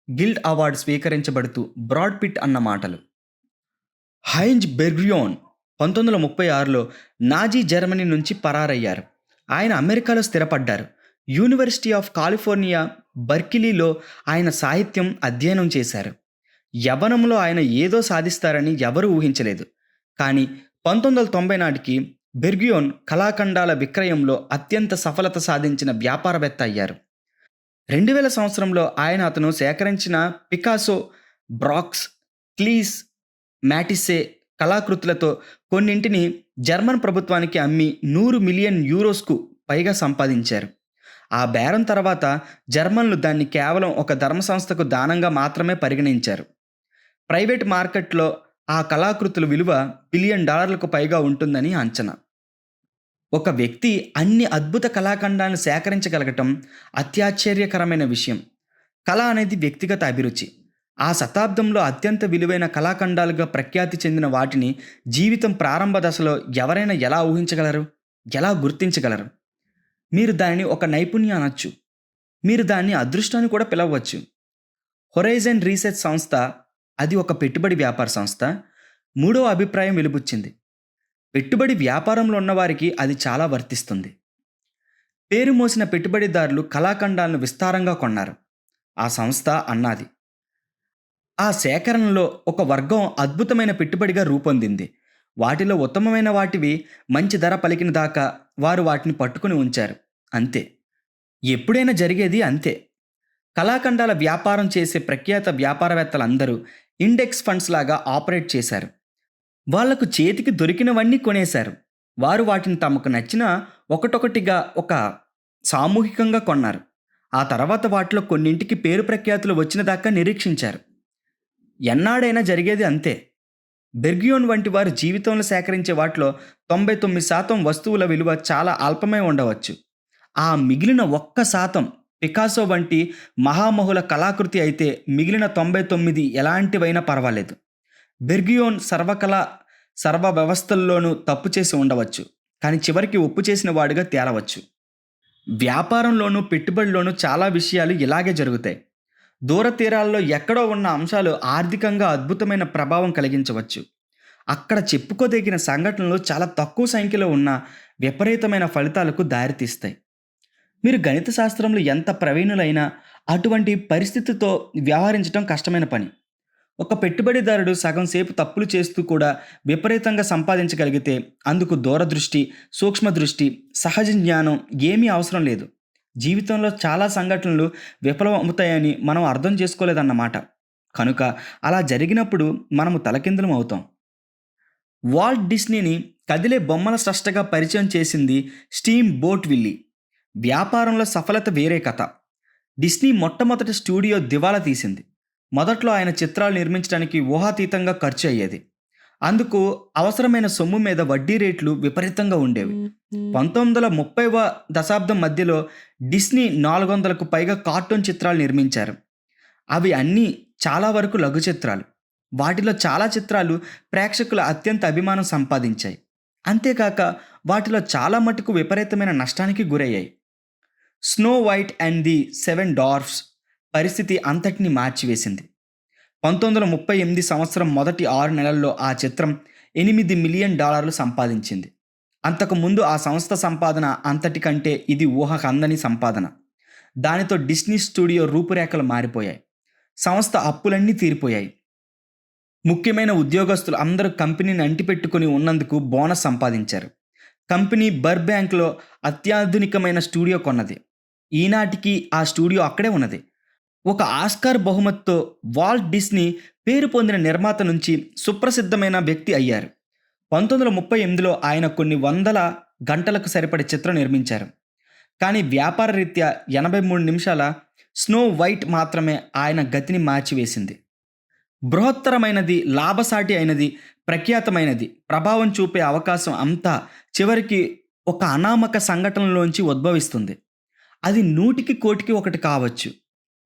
గిల్డ్ అవార్డు స్వీకరించబడుతూ బ్రాడ్ పిట్ అన్న మాటలు. హైంజ్ బెర్గ్రియోన్ 1936లో నాజీ జర్మనీ నుంచి పరారయ్యారు. ఆయన అమెరికాలో స్థిరపడ్డారు. యూనివర్సిటీ ఆఫ్ కాలిఫోర్నియా బర్కిలీలో ఆయన సాహిత్యం అధ్యయనం చేశారు. యవ్వనంలో ఆయన ఏదో సాధిస్తారని ఎవరూ ఊహించలేదు. కానీ 1990 నాటికి బెర్గ్రియోన్ కళాఖండాల విక్రయంలో అత్యంత సఫలత సాధించిన వ్యాపారవేత్త అయ్యారు. 2000 సంవత్సరంలో అతను సేకరించిన పికాసో, బ్రాక్స్, క్లీస్, మ్యాటిస్సే కళాకృతులతో కొన్నింటిని జర్మన్ ప్రభుత్వానికి అమ్మి 100 మిలియన్ యూరోస్కు పైగా సంపాదించారు. ఆ బేరం తర్వాత జర్మన్లు దాన్ని కేవలం ఒక ధర్మ సంస్థకు దానంగా మాత్రమే పరిగణించారు. ప్రైవేట్ మార్కెట్లో ఆ కళాకృతుల విలువ $1 బిలియన్ పైగా ఉంటుందని అంచనా. ఒక వ్యక్తి అన్ని అద్భుత కళాఖండాలను సేకరించగలగటం అత్యాశ్చర్యకరమైన విషయం. కళ అనేది వ్యక్తిగత అభిరుచి. ఆ శతాబ్దంలో అత్యంత విలువైన కళాఖండాలుగా ప్రఖ్యాతి చెందిన వాటిని జీవితం ప్రారంభ దశలో ఎవరైనా ఎలా ఊహించగలరు, ఎలా గుర్తించగలరు? మీరు దానిని ఒక నైపుణ్యం అనొచ్చు, మీరు దాన్ని అదృష్టాన్ని కూడా పిలవవచ్చు. హొరైజన్ రీసెర్చ్ సంస్థ, అది ఒక పెట్టుబడి వ్యాపార సంస్థ, 3వ అభిప్రాయం వెలుబుచ్చింది. పెట్టుబడి వ్యాపారంలో ఉన్నవారికి అది చాలా వర్తిస్తుంది. పేరు మోసిన పెట్టుబడిదారులు కళాఖండాలను విస్తారంగా కొన్నారు. ఆ సంస్థ అన్నది, ఆ సేకరణలో ఒక వర్గం అద్భుతమైన పెట్టుబడిగా రూపొందింది. వాటిలో ఉత్తమమైన వాటివి మంచి ధర పలికిన దాకా వారు వాటిని పట్టుకుని ఉంచారు. అంతే. ఎప్పుడైనా జరిగేది అంతే. కళాఖండాల వ్యాపారం చేసే ప్రఖ్యాత వ్యాపారవేత్తలందరూ ఇండెక్స్ ఫండ్స్ లాగా ఆపరేట్ చేశారు. వాళ్లకు చేతికి దొరికినవన్నీ కొనేశారు. వారు వాటిని తమకు నచ్చిన ఒకటొకటిగా ఒక సామూహికంగా కొన్నారు. ఆ తర్వాత వాటిలో కొన్నింటికి పేరు ప్రఖ్యాతులు వచ్చిన దాకా నిరీక్షించారు. ఎన్నాడైనా జరిగేది అంతే. బెర్గ్రియోన్ వంటి వారు జీవితంలో సేకరించే వాటిలో 99% వస్తువుల విలువ చాలా అల్పమై ఉండవచ్చు. ఆ మిగిలిన 1% పికాసో వంటి మహామహుల కళాకృతి అయితే మిగిలిన 99 ఎలాంటివైనా పర్వాలేదు. బెర్గ్రియోన్ సర్వ వ్యవస్థల్లోనూ తప్పు చేసి ఉండవచ్చు, కానీ చివరికి ఒప్పు చేసిన వాడిగా తేలవచ్చు. వ్యాపారంలోనూ పెట్టుబడిలోనూ చాలా విషయాలు ఇలాగే జరుగుతాయి. దూర తీరాల్లో ఎక్కడో ఉన్న అంశాలు ఆర్థికంగా అద్భుతమైన ప్రభావం కలిగించవచ్చు. అక్కడ చెప్పుకోదగిన సంఘటనలు చాలా తక్కువ సంఖ్యలో ఉన్న విపరీతమైన ఫలితాలకు దారితీస్తాయి. మీరు గణిత శాస్త్రంలో ఎంత ప్రవీణులైనా అటువంటి పరిస్థితితో వ్యవహరించడం కష్టమైన పని. ఒక పెట్టుబడిదారుడు సగం సేపు తప్పులు చేస్తూ కూడా విపరీతంగా సంపాదించగలిగితే అందుకు దూరదృష్టి, సూక్ష్మదృష్టి, సహజ జ్ఞానం ఏమీ అవసరం లేదు. జీవితంలో చాలా సంఘటనలు విఫలం అవుతాయని మనం అర్థం చేసుకోలేదన్నమాట. కనుక అలా జరిగినప్పుడు మనము తలకిందులం అవుతాం. వాల్ట్ డిస్నీని కదిలే బొమ్మల స్రష్టగా పరిచయం చేసింది స్టీమ్ బోట్ విల్లీ. వ్యాపారంలో సఫలత వేరే కథ. డిస్నీ మొట్టమొదటి స్టూడియో దివాలా తీసింది. మొదట్లో ఆయన చిత్రాలు నిర్మించడానికి ఊహాతీతంగా ఖర్చు అయ్యేది. అందుకు అవసరమైన సొమ్ము మీద వడ్డీ రేట్లు విపరీతంగా ఉండేవి. 1930వ దశాబ్దం మధ్యలో డిస్నీ 400కు పైగా కార్టూన్ చిత్రాలు నిర్మించారు. అవి అన్నీ చాలా వరకు లఘు చిత్రాలు. వాటిలో చాలా చిత్రాలు ప్రేక్షకుల అత్యంత అభిమానం సంపాదించాయి. అంతేకాక వాటిలో చాలా మటుకు విపరీతమైన నష్టానికి గురయ్యాయి. స్నో వైట్ అండ్ ది 7 డార్ఫ్స్ పరిస్థితి అంతటినీ మార్చివేసింది. 1938 సంవత్సరం మొదటి 6 నెలల్లో ఆ చిత్రం $8 మిలియన్ సంపాదించింది. అంతకుముందు ఆ సంస్థ సంపాదన అంతటికంటే ఇది ఊహకందని సంపాదన. దానితో డిస్నీ స్టూడియో రూపురేఖలు మారిపోయాయి. సంస్థ అప్పులన్నీ తీరిపోయాయి. ముఖ్యమైన ఉద్యోగస్తులు అందరూ కంపెనీని అంటిపెట్టుకొని ఉన్నందుకు బోనస్ సంపాదించారు. కంపెనీ బర్బ్యాంక్‌లో అత్యాధునికమైన స్టూడియో కొన్నది. ఈనాటికి ఆ స్టూడియో అక్కడే ఉన్నది. ఒక ఆస్కార్ బహుమతితో వాల్ట్ డిస్నీ పేరు పొందిన నిర్మాత నుంచి సుప్రసిద్ధమైన వ్యక్తి అయ్యారు. 1938లో ఆయన కొన్ని వందల గంటలకు సరిపడే చిత్రం నిర్మించారు. కానీ వ్యాపార రీత్యా 83 నిమిషాల స్నో వైట్ మాత్రమే ఆయన గతిని మార్చివేసింది. బృహత్తరమైనది, లాభసాటి అయినది, ప్రఖ్యాతమైనది, ప్రభావం చూపే అవకాశం అంతా చివరికి ఒక అనామక సంఘటనలోంచి ఉద్భవిస్తుంది. అది 100కి కోటికి ఒకటి కావచ్చు.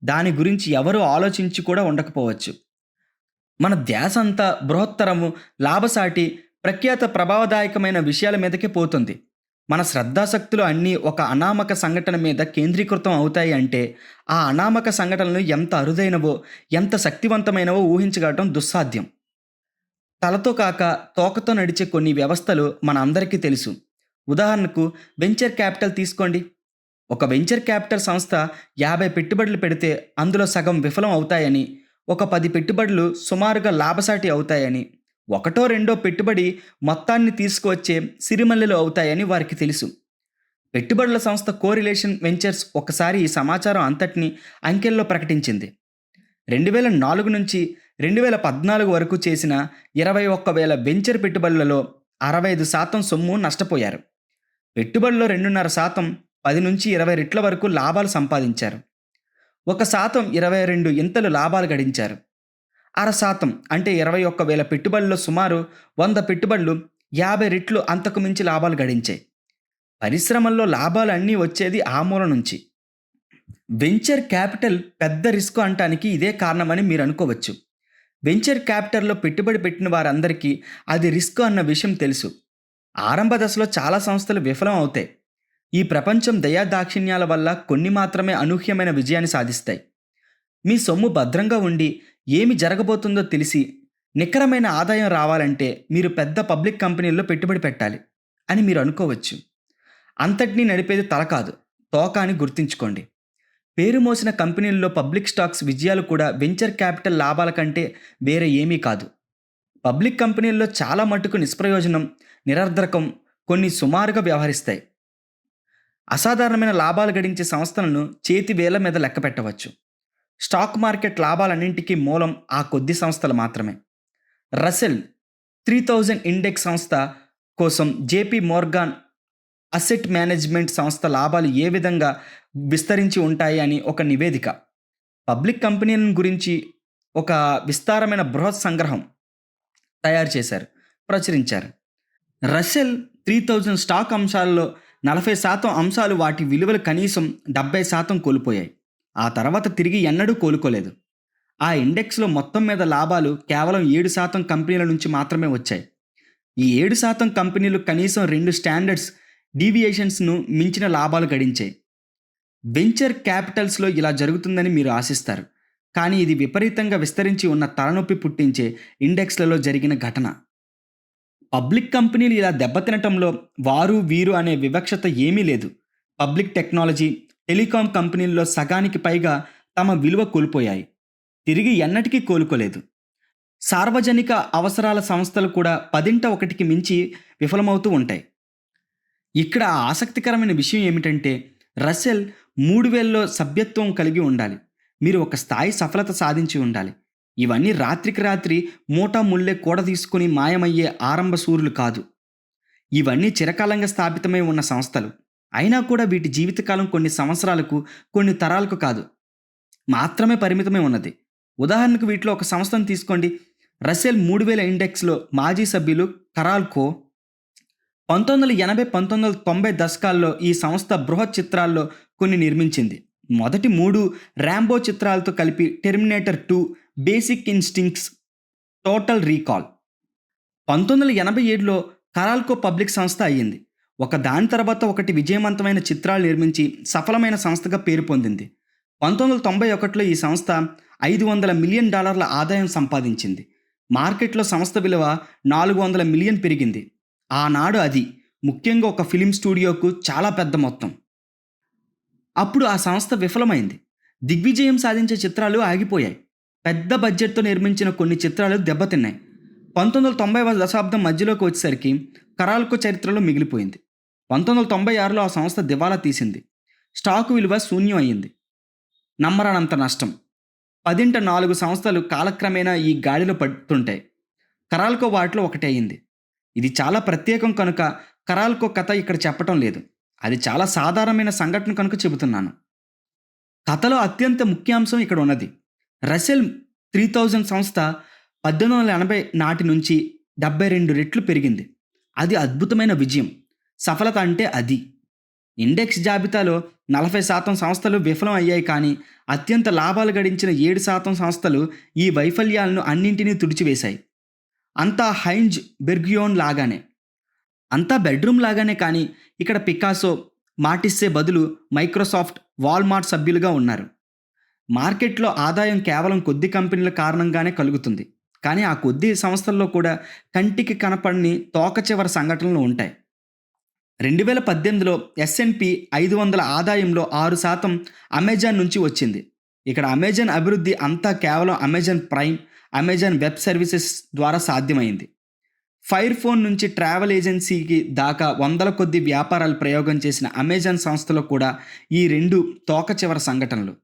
దాని గురించి ఎవరూ ఆలోచించి కూడా ఉండకపోవచ్చు. మన ధ్యాసంతా బృహత్తరము, లాభసాటి, ప్రఖ్యాత, ప్రభావదాయకమైన విషయాల మీదకే పోతుంది. మన శ్రద్ధాశక్తులు అన్నీ ఒక అనామక సంఘటన మీద కేంద్రీకృతం అవుతాయి అంటే ఆ అనామక సంఘటనలు ఎంత అరుదైనవో, ఎంత శక్తివంతమైనవో ఊహించగలటం దుస్సాధ్యం. తలతో కాక తోకతో నడిచే కొన్ని వ్యవస్థలు మన అందరికీ తెలుసు. ఉదాహరణకు వెంచర్ క్యాపిటల్ తీసుకోండి. ఒక వెంచర్ క్యాపిటల్ సంస్థ 50 పెట్టుబడులు పెడితే అందులో సగం విఫలం అవుతాయని, ఒక 10 పెట్టుబడులు సుమారుగా లాభసాటి అవుతాయని, ఒకటో రెండో పెట్టుబడి మొత్తాన్ని తీసుకువచ్చే సిరిమల్లెలు అవుతాయని వారికి తెలుసు. పెట్టుబడుల సంస్థ కోరిలేషన్ వెంచర్స్ ఒకసారి ఈ సమాచారం అంతటిని అంకెల్లో ప్రకటించింది. 2004 నుంచి 2014 వరకు చేసిన 21,000 వెంచర్ పెట్టుబడులలో 65% సొమ్ము నష్టపోయారు. పెట్టుబడిలో 2.5% 10 నుంచి 20 రెట్ల వరకు లాభాలు సంపాదించారు. 1% 22 ఇంతలు లాభాలు గడించారు. 0.5% అంటే 21,000 పెట్టుబడుల్లో సుమారు 100 పెట్టుబడులు 50 రెట్లు అంతకు మించి లాభాలు గడించాయి. పరిశ్రమల్లో లాభాలు అన్నీ వచ్చేది ఆ మూల నుంచి. వెంచర్ క్యాపిటల్ పెద్ద రిస్క్ అంటానికి ఇదే కారణమని మీరు అనుకోవచ్చు. వెంచర్ క్యాపిటల్లో పెట్టుబడి పెట్టిన వారందరికీ అది రిస్క్ అన్న విషయం తెలుసు. ఆరంభ దశలో చాలా సంస్థలు విఫలం అవుతాయి. ఈ ప్రపంచం దయాదాక్షిణ్యాల వల్ల కొన్ని మాత్రమే అనూహ్యమైన విజయాన్ని సాధిస్తాయి. మీ సొమ్ము భద్రంగా ఉండి ఏమి జరగబోతుందో తెలిసి నికరమైన ఆదాయం రావాలంటే మీరు పెద్ద పబ్లిక్ కంపెనీల్లో పెట్టుబడి పెట్టాలి అని మీరు అనుకోవచ్చు. అంతటినీ నడిపేది తల కాదు, తోక అని గుర్తుంచుకోండి. పేరు మోసిన కంపెనీల్లో పబ్లిక్ స్టాక్స్ విజయాలు కూడా వెంచర్ క్యాపిటల్ లాభాల కంటే వేరే ఏమీ కాదు. పబ్లిక్ కంపెనీల్లో చాలా మట్టుకు నిష్ప్రయోజనం, నిరర్ధకం, కొన్ని సుమారుగా వ్యవహరిస్తాయి. అసాధారణమైన లాభాలు గడించే సంస్థలను చేతి వేళ్ల మీద లెక్క పెట్టవచ్చు. స్టాక్ మార్కెట్ లాభాలన్నింటికీ మూలం ఆ కొద్ది సంస్థలు మాత్రమే. రసెల్ 3000 ఇండెక్స్ సంస్థ కోసం జేపీ మోర్గాన్ అసెట్ మేనేజ్మెంట్ సంస్థ లాభాలు ఏ విధంగా విస్తరించి ఉంటాయి అని ఒక నివేదిక, పబ్లిక్ కంపెనీల గురించి ఒక విస్తారమైన బృహత్ సంగ్రహం తయారు చేశారు, ప్రచురించారు. రసెల్ 3000 స్టాక్ అంశాలలో 40% అంశాలు వాటి విలువలు కనీసం 70% కోల్పోయాయి. ఆ తర్వాత తిరిగి ఎన్నడూ కోలుకోలేదు. ఆ ఇండెక్స్లో మొత్తం మీద లాభాలు కేవలం 7% కంపెనీల నుంచి మాత్రమే వచ్చాయి. ఈ 7% కంపెనీలు కనీసం 2 స్టాండర్డ్స్ డీవియేషన్స్ను మించిన లాభాలు గడించాయి. వెంచర్ క్యాపిటల్స్లో ఇలా జరుగుతుందని మీరు ఆశిస్తారు, కానీ ఇది విపరీతంగా విస్తరించి ఉన్న తలనొప్పి పుట్టించే ఇండెక్స్లలో జరిగిన ఘటన. పబ్లిక్ కంపెనీలు ఇలా దెబ్బతినటంలో వారు వీరు అనే వివక్షత ఏమీ లేదు. పబ్లిక్ టెక్నాలజీ, టెలికాం కంపెనీల్లో సగానికి పైగా తమ విలువ కోల్పోయాయి, తిరిగి ఎన్నటికీ కోలుకోలేదు. సార్వజనిక అవసరాల సంస్థలు కూడా 10కి మించి విఫలమవుతూ ఉంటాయి. ఇక్కడ ఆసక్తికరమైన విషయం ఏమిటంటే రసెల్ 3000లో సభ్యత్వం కలిగి ఉండాలి. మీరు ఒక స్థాయి సఫలత సాధించి ఉండాలి. ఇవన్నీ రాత్రికి రాత్రి మూటా ముల్లే కూడ తీసుకుని మాయమయ్యే ఆరంభ సూర్యులు కాదు. ఇవన్నీ చిరకాలంగా స్థాపితమై ఉన్న సంస్థలు. అయినా కూడా వీటి జీవితకాలం కొన్ని సంవత్సరాలకు, కొన్ని తరాలకు కాదు మాత్రమే పరిమితమై ఉన్నది. ఉదాహరణకు వీటిలో ఒక సంస్థను తీసుకోండి. రసెల్ 3000 ఇండెక్స్లో మాజీ సభ్యులు కరాల్కో. 1980-1990 దశకాల్లో ఈ సంస్థ బృహత్ చిత్రాల్లో కొన్ని నిర్మించింది. మొదటి 3 ర్యాంబో చిత్రాలతో కలిపి Terminator 2, basic instincts, total recall. 1987లో కరాల్కో పబ్లిక్ సంస్థ అయ్యింది. ఒక దాని తర్వాత ఒకటి విజయవంతమైన చిత్రాలు నిర్మించి సఫలమైన సంస్థగా పేరు పొందింది. 1991లో ఈ సంస్థ $500 మిలియన్ ఆదాయం సంపాదించింది. మార్కెట్లో సంస్థ విలువ 400 మిలియన్ పెరిగింది. ఆనాడు అది ముఖ్యంగా ఒక ఫిలిం స్టూడియోకు చాలా పెద్ద మొత్తం. అప్పుడు ఆ సంస్థ విఫలమైంది. దిగ్విజయం సాధించే చిత్రాలు ఆగిపోయాయి. పెద్ద బడ్జెట్తో నిర్మించిన కొన్ని చిత్రాలు దెబ్బతిన్నాయి. 1990వ దశాబ్దం మధ్యలోకి వచ్చేసరికి కరాల్కో చరిత్రలో మిగిలిపోయింది. 1996లో ఆ సంస్థ దివాలా తీసింది. స్టాకు విలువ శూన్యం అయ్యింది. నమ్మరానంత నష్టం. 4 సంస్థలు కాలక్రమేణా ఈ గాడిలో పడుతుంటాయి. కరాల్కో వాటిలో ఒకటి అయింది. ఇది చాలా ప్రత్యేకం కనుక కరాల్కో కథ ఇక్కడ చెప్పటం లేదు. అది చాలా సాధారణమైన సంఘటన కనుక చెబుతున్నాను. కథలో అత్యంత ముఖ్యాంశం ఇక్కడ ఉన్నది. రసెల్ 3000 సంస్థ 1880 నాటి నుంచి 72 రెట్లు పెరిగింది. అది అద్భుతమైన విజయం. సఫలత అంటే అది. ఇండెక్స్ జాబితాలో 40% సంస్థలు విఫలం అయ్యాయి, కానీ అత్యంత లాభాలు గడించిన 7% సంస్థలు ఈ వైఫల్యాలను అన్నింటినీ తుడిచివేశాయి. అంతా హైంజ్ బెర్గ్యూన్ లాగానే, అంతా బెడ్రూమ్ లాగానే. కానీ ఇక్కడ పికాసో, మాటిస్సే బదులు మైక్రోసాఫ్ట్, వాల్మార్ట్ సభ్యులుగా ఉన్నారు. మార్కెట్లో ఆదాయం కేవలం కొద్ది కంపెనీల కారణంగానే కలుగుతుంది, కానీ ఆ కొద్ది సంస్థల్లో కూడా కంటికి కనపడని తోక చివరి సంఘటనలు ఉంటాయి. 2018లో S&P 500 ఆదాయంలో 6% అమెజాన్ నుంచి వచ్చింది. ఇక్కడ అమెజాన్ అభివృద్ధి అంతా కేవలం Amazon prime, Amazon web services ద్వారా సాధ్యమైంది. ఫైర్ ఫోన్ నుంచి ట్రావెల్ ఏజెన్సీకి దాకా వందల కొద్ది వ్యాపారాలు ప్రయోగం చేసిన అమెజాన్ సంస్థలో కూడా ఈ 2 తోక చివర సంఘటనలు.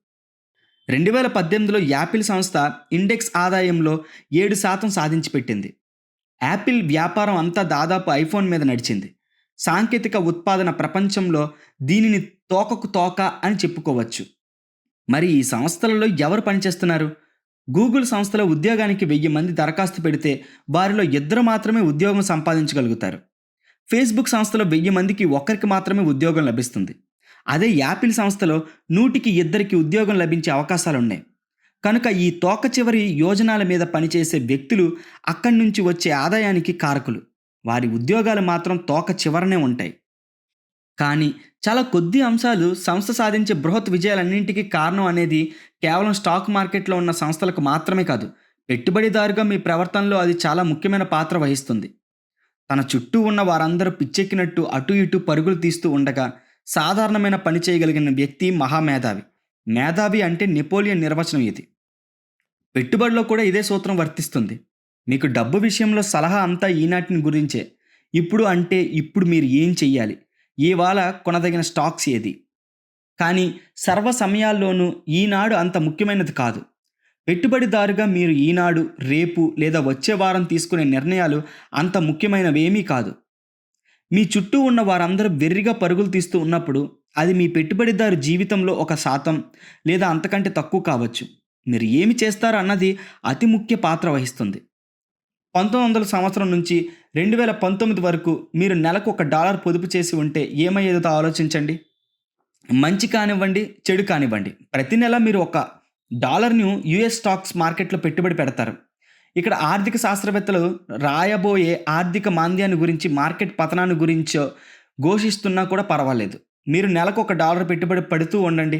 2018లో యాపిల్ సంస్థ ఇండెక్స్ ఆదాయంలో 7% సాధించి పెట్టింది. యాపిల్ వ్యాపారం అంతా దాదాపు ఐఫోన్ మీద నడిచింది. సాంకేతిక ఉత్పాదన ప్రపంచంలో దీనిని తోకకు తోక అని చెప్పుకోవచ్చు. మరి ఈ సంస్థలలో ఎవరు పనిచేస్తున్నారు? గూగుల్ సంస్థలో ఉద్యోగానికి 1000 మంది దరఖాస్తు పెడితే వారిలో 2 మాత్రమే ఉద్యోగం సంపాదించగలుగుతారు. ఫేస్బుక్ సంస్థలో 1000 మందికి 1 మాత్రమే ఉద్యోగం లభిస్తుంది. అదే యాపిల్ సంస్థలో 100కి 2 ఉద్యోగం లభించే అవకాశాలున్నాయి. కనుక ఈ తోక చివరి యోజనాల మీద పనిచేసే వ్యక్తులు అక్కడి నుంచి వచ్చే ఆదాయానికి కారకులు. వారి ఉద్యోగాలు మాత్రం తోక చివరనే ఉంటాయి. కానీ చాలా కొద్ది అంశాలు సంస్థ సాధించే బృహత్ విజయాలన్నింటికీ కారణం అనేది కేవలం స్టాక్ మార్కెట్లో ఉన్న సంస్థలకు మాత్రమే కాదు, పెట్టుబడిదారుగా మీ ప్రవర్తనలో అది చాలా ముఖ్యమైన పాత్ర వహిస్తుంది. తన చుట్టూ ఉన్న వారందరూ పిచ్చెక్కినట్టు అటు ఇటు పరుగులు తీస్తూ ఉండగా సాధారణమైన పని చేయగలిగిన వ్యక్తి మహామేధావి. మేధావి అంటే నెపోలియన్ నిర్వచనం ఇది. పెట్టుబడిలో కూడా ఇదే సూత్రం వర్తిస్తుంది. మీకు డబ్బు విషయంలో సలహా అంతా ఈనాటిని గురించే. ఇప్పుడు అంటే ఇప్పుడు మీరు ఏం చెయ్యాలి, ఇవాళ కొనదగిన స్టాక్స్ ఏది. కానీ సర్వ సమయాల్లోనూ ఈనాడు అంత ముఖ్యమైనది కాదు. పెట్టుబడిదారుగా మీరు ఈనాడు, రేపు లేదా వచ్చే వారం తీసుకునే నిర్ణయాలు అంత ముఖ్యమైనవేమీ కాదు. మీ చుట్టూ ఉన్న వారందరూ వెర్రిగా పరుగులు తీస్తూ ఉన్నప్పుడు అది మీ పెట్టుబడిదారు జీవితంలో 1% లేదా అంతకంటే తక్కువ కావచ్చు. మీరు ఏమి చేస్తారు అన్నది అతి ముఖ్య పాత్ర వహిస్తుంది. 1900 సంవత్సరం నుంచి 2019 వరకు మీరు నెలకు $1 పొదుపు చేసి ఉంటే ఏమయ్యేదో ఆలోచించండి. మంచి కానివ్వండి, చెడు కానివ్వండి, ప్రతి నెల మీరు $1ను US స్టాక్స్ మార్కెట్లో పెట్టుబడి పెడతారు. ఇక్కడ ఆర్థిక శాస్త్రవేత్తలు రాయబోయే ఆర్థిక మాంద్యాన్ని గురించి, మార్కెట్ పతనాన్ని గురించో ఘోషిస్తున్నా కూడా పర్వాలేదు. మీరు నెలకు $1 పెట్టుబడి పెడుతూ ఉండండి.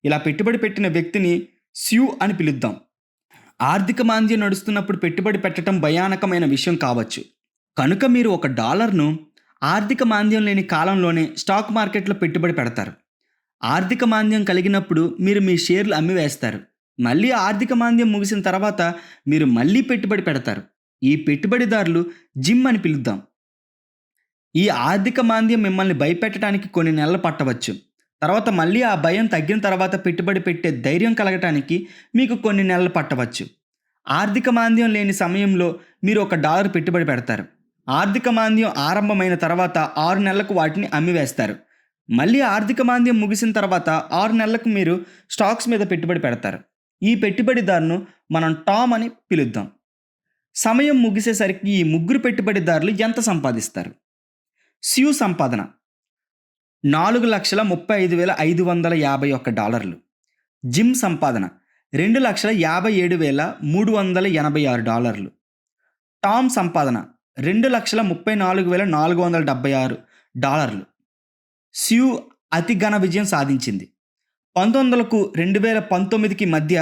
ఇలా పెట్టుబడి పెట్టిన వ్యక్తిని స్యూ అని పిలుద్దాం. ఆర్థిక మాంద్యం నడుస్తున్నప్పుడు పెట్టుబడి పెట్టడం భయానకమైన విషయం కావచ్చు. కనుక మీరు $1ను ఆర్థిక మాంద్యం లేని కాలంలోనే స్టాక్ మార్కెట్లో పెట్టుబడి పెడతారు. ఆర్థిక మాంద్యం కలిగినప్పుడు మీరు మీ షేర్లు అమ్మివేస్తారు. మళ్ళీ ఆర్థిక మాంద్యం ముగిసిన తర్వాత మీరు మళ్ళీ పెట్టుబడి పెడతారు. ఈ పెట్టుబడిదారులు జిమ్ అని పిలుద్దాం. ఈ ఆర్థిక మాంద్యం మిమ్మల్ని భయపెట్టడానికి కొన్ని నెలలు పట్టవచ్చు. తర్వాత మళ్ళీ ఆ భయం తగ్గిన తర్వాత పెట్టుబడి పెట్టే ధైర్యం కలగటానికి మీకు కొన్ని నెలలు పట్టవచ్చు. ఆర్థిక మాంద్యం లేని సమయంలో మీరు $1 పెట్టుబడి పెడతారు. ఆర్థిక మాంద్యం ఆరంభమైన తర్వాత 6 నెలలకు వాటిని అమ్మివేస్తారు. మళ్ళీ ఆర్థిక మాంద్యం ముగిసిన తర్వాత 6 నెలలకు మీరు స్టాక్స్ మీద పెట్టుబడి పెడతారు. ఈ పెట్టుబడిదారును మనం టామ్ అని పిలుద్దాం. సమయం ముగిసేసరికి ఈ 3 పెట్టుబడిదారులు ఎంత సంపాదిస్తారు? స్యూ సంపాదన $4,35,551. జిమ్ సంపాదన $2,57,386. టామ్ సంపాదన $2,34,476. స్యూ అతి ఘన విజయం సాధించింది. 1900కు 2019కి మధ్య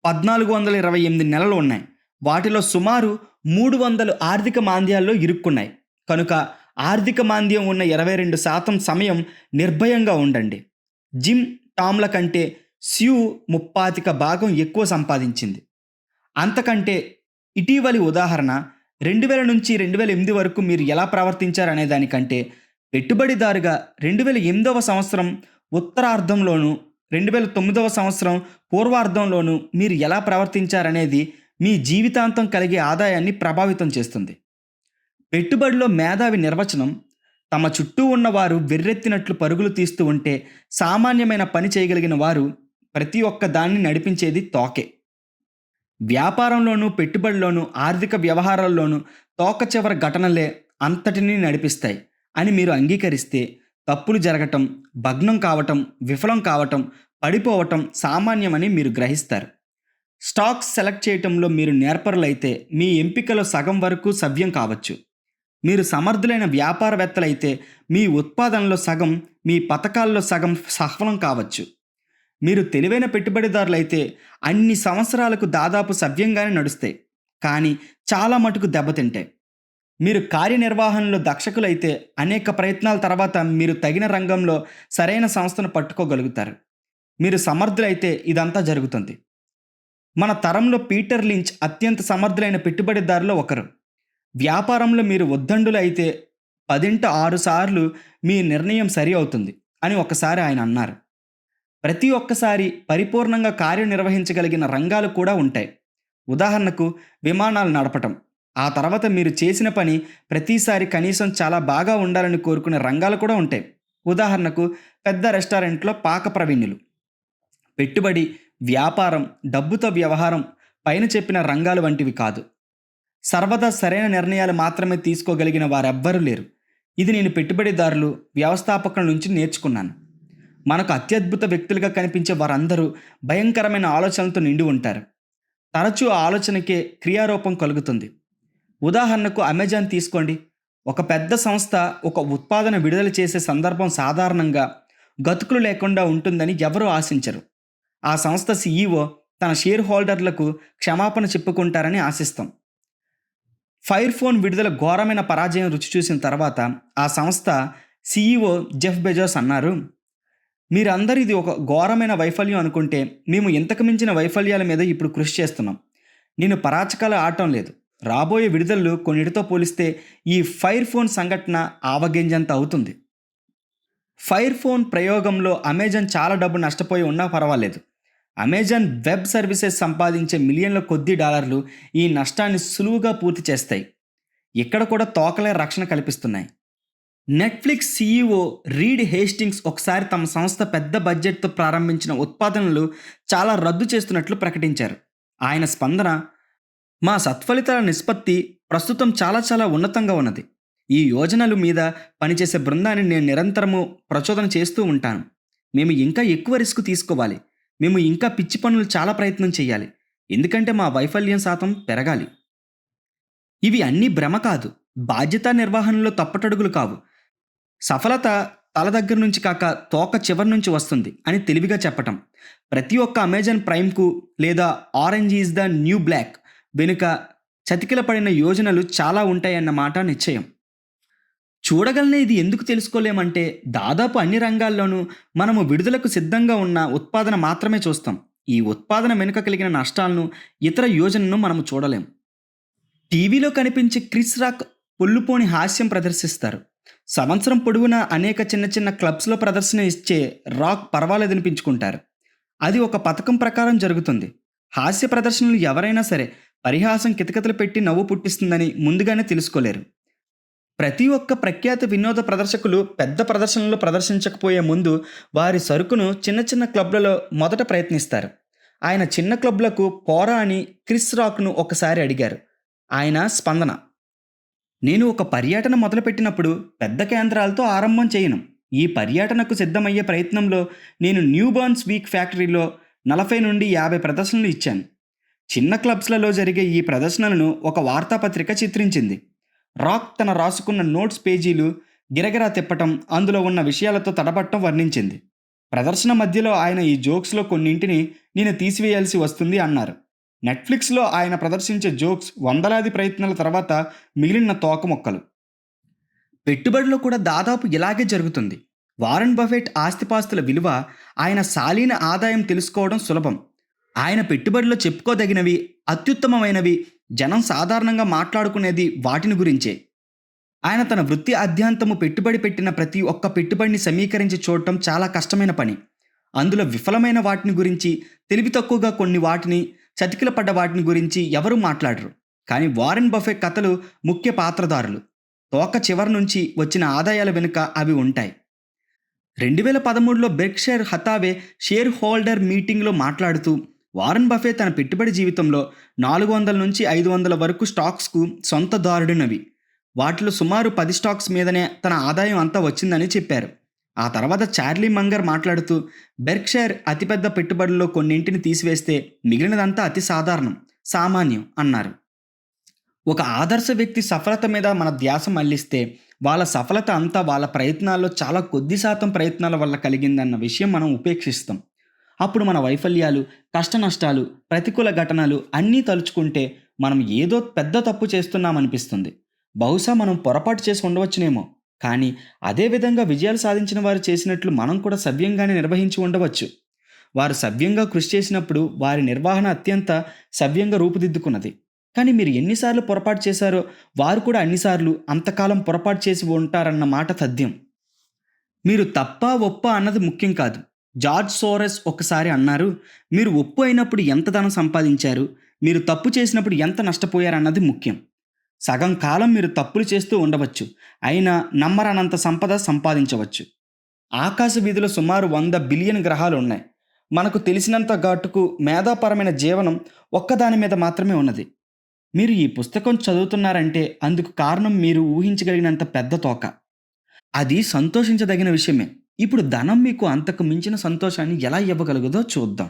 1428 నెలలు ఉన్నాయి. వాటిలో సుమారు 300 ఆర్థిక మాంద్యాల్లో ఇరుక్కున్నాయి. కనుక ఆర్థిక మాంద్యం ఉన్న 22% సమయం నిర్భయంగా ఉండండి. జిమ్, టామ్ల కంటే స్యూ 35 భాగం ఎక్కువ సంపాదించింది. అంతకంటే ఇటీవలి ఉదాహరణ 2000 నుంచి 2008 వరకు మీరు ఎలా ప్రవర్తించారనే దానికంటే పెట్టుబడిదారుగా 2008వ సంవత్సరం ఉత్తరార్ధంలోనూ 2009వ సంవత్సరం పూర్వార్ధంలోనూ మీరు ఎలా ప్రవర్తించారనేది మీ జీవితాంతం కలిగే ఆదాయాన్ని ప్రభావితం చేస్తుంది. పెట్టుబడిలో మేధావి నిర్వచనం తమ చుట్టూ ఉన్నవారు వెర్రెత్తినట్లు పరుగులు తీస్తూ ఉంటే సామాన్యమైన పని చేయగలిగిన వారు ప్రతి ఒక్క దాన్ని నడిపించేది తోకే. వ్యాపారంలోనూ పెట్టుబడిలోనూ ఆర్థిక వ్యవహారాల్లోనూ తోక చివరి ఘటనలే అంతటినీ నడిపిస్తాయి అని మీరు అంగీకరిస్తే తప్పులు జరగటం, భగ్నం కావటం, విఫలం కావటం, పడిపోవటం సామాన్యమని మీరు గ్రహిస్తారు. స్టాక్స్ సెలెక్ట్ చేయటంలో మీరు నేర్పరులైతే మీ ఎంపికలో సగం వరకు సవ్యం కావచ్చు. మీరు సమర్థులైన వ్యాపారవేత్తలైతే మీ ఉత్పాదనలో సగం, మీ పథకాల్లో సగం సఫలం కావచ్చు. మీరు తెలివైన పెట్టుబడిదారులైతే అన్ని సంవత్సరాలకు దాదాపు సవ్యంగానే నడుస్తాయి, కానీ చాలా మటుకు దెబ్బతింటాయి. మీరు కార్యనిర్వహణలో దక్షకులైతే అనేక ప్రయత్నాల తర్వాత మీరు తగిన రంగంలో సరైన సంస్థను పట్టుకోగలుగుతారు. మీరు సమర్థులైతే ఇదంతా జరుగుతుంది. మన తరంలో పీటర్ లించ్ అత్యంత సమర్థులైన పెట్టుబడిదారులో ఒకరు. వ్యాపారంలో మీరు ఉద్దండులు అయితే 10 సార్లు మీ నిర్ణయం సరి అవుతుంది అని ఒకసారి ఆయన అన్నారు. ప్రతి ఒక్కసారి పరిపూర్ణంగా కార్యనిర్వహించగలిగిన రంగాలు కూడా ఉంటాయి. ఉదాహరణకు విమానాలు నడపటం. ఆ తర్వాత మీరు చేసిన పని ప్రతిసారి కనీసం చాలా బాగా ఉండాలని కోరుకునే రంగాలు కూడా ఉంటాయి. ఉదాహరణకు పెద్ద రెస్టారెంట్లో పాక ప్రవీణ్యులు. పెట్టుబడి, వ్యాపారం, డబ్బుతో వ్యవహారం పైన చెప్పిన రంగాలు వంటివి కాదు. సర్వదా సరైన నిర్ణయాలు మాత్రమే తీసుకోగలిగిన వారెవ్వరూ లేరు. ఇది నేను పెట్టుబడిదారులు, వ్యవస్థాపకుల నుంచి నేర్చుకున్నాను. మనకు అత్యద్భుత వ్యక్తులుగా కనిపించే వారందరూ భయంకరమైన ఆలోచనలతో నిండి ఉంటారు. తరచూ ఆ ఆలోచనకే క్రియారూపం కలుగుతుంది. ఉదాహరణకు అమెజాన్ తీసుకోండి. ఒక పెద్ద సంస్థ ఒక ఉత్పాదన విడుదల చేసే సందర్భం సాధారణంగా గతుకులు లేకుండా ఉంటుందని ఎవరూ ఆశించరు. ఆ సంస్థ సీఈఓ తన షేర్ హోల్డర్లకు క్షమాపణ చెప్పుకుంటారని ఆశిస్తాం. ఫైర్ ఫోన్ విడుదల ఘోరమైన పరాజయం రుచి చూసిన తర్వాత ఆ సంస్థ సీఈఓ జెఫ్ బెజోస్ అన్నారు, మీరందరూ ఇది ఒక ఘోరమైన వైఫల్యం అనుకుంటే మేము ఇంతకు మించిన వైఫల్యాల మీద ఇప్పుడు కృషి చేస్తున్నాం. నేను పరాచకాలు ఆడటం లేదు. రాబోయే విడుదలలు కొన్నిటితో పోలిస్తే ఈ ఫైర్ ఫోన్ సంఘటన ఆవగింజంత అవుతుంది. ఫైర్ ఫోన్ ప్రయోగంలో అమెజాన్ చాలా డబ్బు నష్టపోయి ఉన్నా పర్వాలేదు. అమెజాన్ వెబ్ సర్వీసెస్ సంపాదించే మిలియన్ల కొద్ది డాలర్లు ఈ నష్టాన్ని సులువుగా పూర్తి చేస్తాయి. ఇక్కడ కూడా తోకలే రక్షణ కల్పిస్తున్నాయి. నెట్ఫ్లిక్స్ సీఈఓ రీడ్ హేస్టింగ్స్ ఒకసారి తమ సంస్థ పెద్ద బడ్జెట్తో ప్రారంభించిన ఉత్పాదనలు చాలా రద్దు చేస్తున్నట్లు ప్రకటించారు. ఆయన స్పందన, మా సత్ఫలితాల నిష్పత్తి ప్రస్తుతం చాలా చాలా ఉన్నతంగా ఉన్నది. ఈ యోజనలు మీద పనిచేసే బృందాన్ని నేను నిరంతరము ప్రచోదన చేస్తూ ఉంటాను. మేము ఇంకా ఎక్కువ రిస్క్ తీసుకోవాలి. మేము ఇంకా పిచ్చి పనులు చాలా ప్రయత్నం చేయాలి. ఎందుకంటే మా వైఫల్యం శాతం పెరగాలి. ఇవి అన్నీ భ్రమ కాదు, బాధ్యతా నిర్వహణలో తప్పటడుగులు కావు. సఫలత తల దగ్గర నుంచి కాక తోక చివరి నుంచి వస్తుంది అని తెలివిగా చెప్పటం. ప్రతి ఒక్క అమెజాన్ ప్రైమ్కు లేదా Orange is the new black వెనుక చతికిల పడిన యోజనలు చాలా ఉంటాయన్న మాట నిశ్చయం. చూడగలనే ఇది ఎందుకు తెలుసుకోలేమంటే దాదాపు అన్ని రంగాల్లోనూ మనము విడుదలకు సిద్ధంగా ఉన్న ఉత్పాదన మాత్రమే చూస్తాం. ఈ ఉత్పాదన వెనుక కలిగిన నష్టాలను, ఇతర యోజనను మనము చూడలేం. టీవీలో కనిపించే క్రిస్ రాక్ పొల్లుపోని హాస్యం ప్రదర్శిస్తారు. సంవత్సరం పొడవునా అనేక చిన్న చిన్న క్లబ్స్లో ప్రదర్శన ఇచ్చే రాక్ పర్వాలేదనిపించుకుంటారు. అది ఒక పథకం ప్రకారం జరుగుతుంది. హాస్య ప్రదర్శనలు ఎవరైనా సరే పరిహాసం కితకితలు పెట్టి నవ్వు పుట్టిస్తుందని ముందుగానే తెలుసుకోలేరు. ప్రతి ఒక్క ప్రఖ్యాత వినోద ప్రదర్శకులు పెద్ద ప్రదర్శనలో ప్రదర్శించకపోయే ముందు వారి సరుకును చిన్న చిన్న క్లబ్లలో మొదట ప్రయత్నిస్తారు. ఆయన చిన్న క్లబ్లకు పోరా అని క్రిస్ రాక్ను ఒకసారి అడిగారు. ఆయన స్పందన, నేను ఒక పర్యటన మొదలుపెట్టినప్పుడు పెద్ద కేంద్రాలతో ఆరంభం చేయను. ఈ పర్యటనకు సిద్ధమయ్యే ప్రయత్నంలో నేను న్యూ బర్న్స్ వీక్ ఫ్యాక్టరీలో 40 నుండి 50 ప్రదర్శనలు ఇచ్చాను. చిన్న క్లబ్స్లలో జరిగే ఈ ప్రదర్శనలను ఒక వార్తాపత్రిక చిత్రించింది. రాక్ తన రాసుకున్న నోట్స్ పేజీలు గిరగిరా తిప్పటం, అందులో ఉన్న విషయాలతో తడబట్టం వర్ణించింది. ప్రదర్శన మధ్యలో ఆయన ఈ జోక్స్లో కొన్నింటిని నేను తీసివేయాల్సి వస్తుంది అన్నారు. నెట్ఫ్లిక్స్లో ఆయన ప్రదర్శించే జోక్స్ వందలాది ప్రయత్నాల తర్వాత మిగిలిన తోకముక్కలు. పెట్టుబడిలో కూడా దాదాపు ఇలాగే జరుగుతుంది. వారన్ బఫెట్ ఆస్తిపాస్తుల విలువ, ఆయన సాలీన ఆదాయం తెలుసుకోవడం సులభం. ఆయన పెట్టుబడిలో చెప్పుకోదగినవి, అత్యుత్తమమైనవి, జనం సాధారణంగా మాట్లాడుకునేది వాటిని గురించే. ఆయన తన వృత్తి ఆద్యంతము పెట్టుబడి పెట్టిన ప్రతి ఒక్క పెట్టుబడిని సమీకరించి చూడటం చాలా కష్టమైన పని. అందులో విఫలమైన వాటిని గురించి, తెలివి తక్కువగా కొన్ని వాటిని, చతికిల పడ్డ వాటిని గురించి ఎవరూ మాట్లాడరు. కానీ వారెన్ బఫే కథలు ముఖ్య పాత్రధారులు. తోక చివరి నుంచి వచ్చిన ఆదాయాల వెనుక అవి ఉంటాయి. 2013లో బెర్క్షైర్ హతావే షేర్ హోల్డర్ మీటింగ్లో మాట్లాడుతూ, వారెన్ బఫే తన పెట్టుబడి జీవితంలో 400 నుంచి 500 వరకు స్టాక్స్కు సొంతదారుడినవి. వాటిలో సుమారు 10 స్టాక్స్ మీదనే తన ఆదాయం అంతా వచ్చిందని చెప్పారు. ఆ తర్వాత చార్లీ మంగర్ మాట్లాడుతూ, బెర్క్షైర్ అతిపెద్ద పెట్టుబడుల్లో కొన్నింటిని తీసివేస్తే మిగిలినదంతా అతి సాధారణం, సామాన్యం అన్నారు. ఒక ఆదర్శ వ్యక్తి సఫలత మీద మన ధ్యాస మళ్లిస్తే, వాళ్ళ సఫలత అంతా వాళ్ళ ప్రయత్నాల్లో చాలా కొద్ది శాతం ప్రయత్నాల వల్ల కలిగిందన్న విషయం మనం ఉపేక్షిస్తాం. అప్పుడు మన వైఫల్యాలు, కష్ట నష్టాలు, ప్రతికూల ఘటనలు అన్నీ తలుచుకుంటే మనం ఏదో పెద్ద తప్పు చేస్తున్నామనిపిస్తుంది. బహుశా మనం పొరపాటు చేసి ఉండవచ్చునేమో, కానీ అదే విధంగా విజయాలు సాధించిన వారు చేసినట్లు మనం కూడా సవ్యంగానే నిర్వహించి ఉండవచ్చు. వారు సవ్యంగా కృషి చేసినప్పుడు వారి నిర్వహణ అత్యంత సవ్యంగా రూపుదిద్దుకున్నది. కానీ మీరు ఎన్నిసార్లు పొరపాటు చేశారో వారు కూడా అన్నిసార్లు అంతకాలం పొరపాటు చేసి ఉంటారన్న మాట తథ్యం. మీరు తప్పా ఒప్పా అన్నది ముఖ్యం కాదు. జార్జ్ సోరెస్ ఒకసారి అన్నారు, మీరు ఒప్పు అయినప్పుడు ఎంత ధనం సంపాదించారు, మీరు తప్పు చేసినప్పుడు ఎంత నష్టపోయారన్నది ముఖ్యం. సగం కాలం మీరు తప్పులు చేస్తూ ఉండవచ్చు, అయినా నమ్మరానంత సంపద సంపాదించవచ్చు. ఆకాశ వీధిలో సుమారు 100 బిలియన్ గ్రహాలు ఉన్నాయి. మనకు తెలిసినంత ఘాటుకు మేధాపరమైన జీవనం ఒక్కదాని మీద మాత్రమే ఉన్నది. మీరు ఈ పుస్తకం చదువుతున్నారంటే అందుకు కారణం మీరు ఊహించగలిగినంత పెద్ద తోక. అది సంతోషించదగిన విషయమే. ఇప్పుడు ధనం మీకు అంతకు మించిన సంతోషాన్ని ఎలా ఇవ్వగలుగుదో చూద్దాం.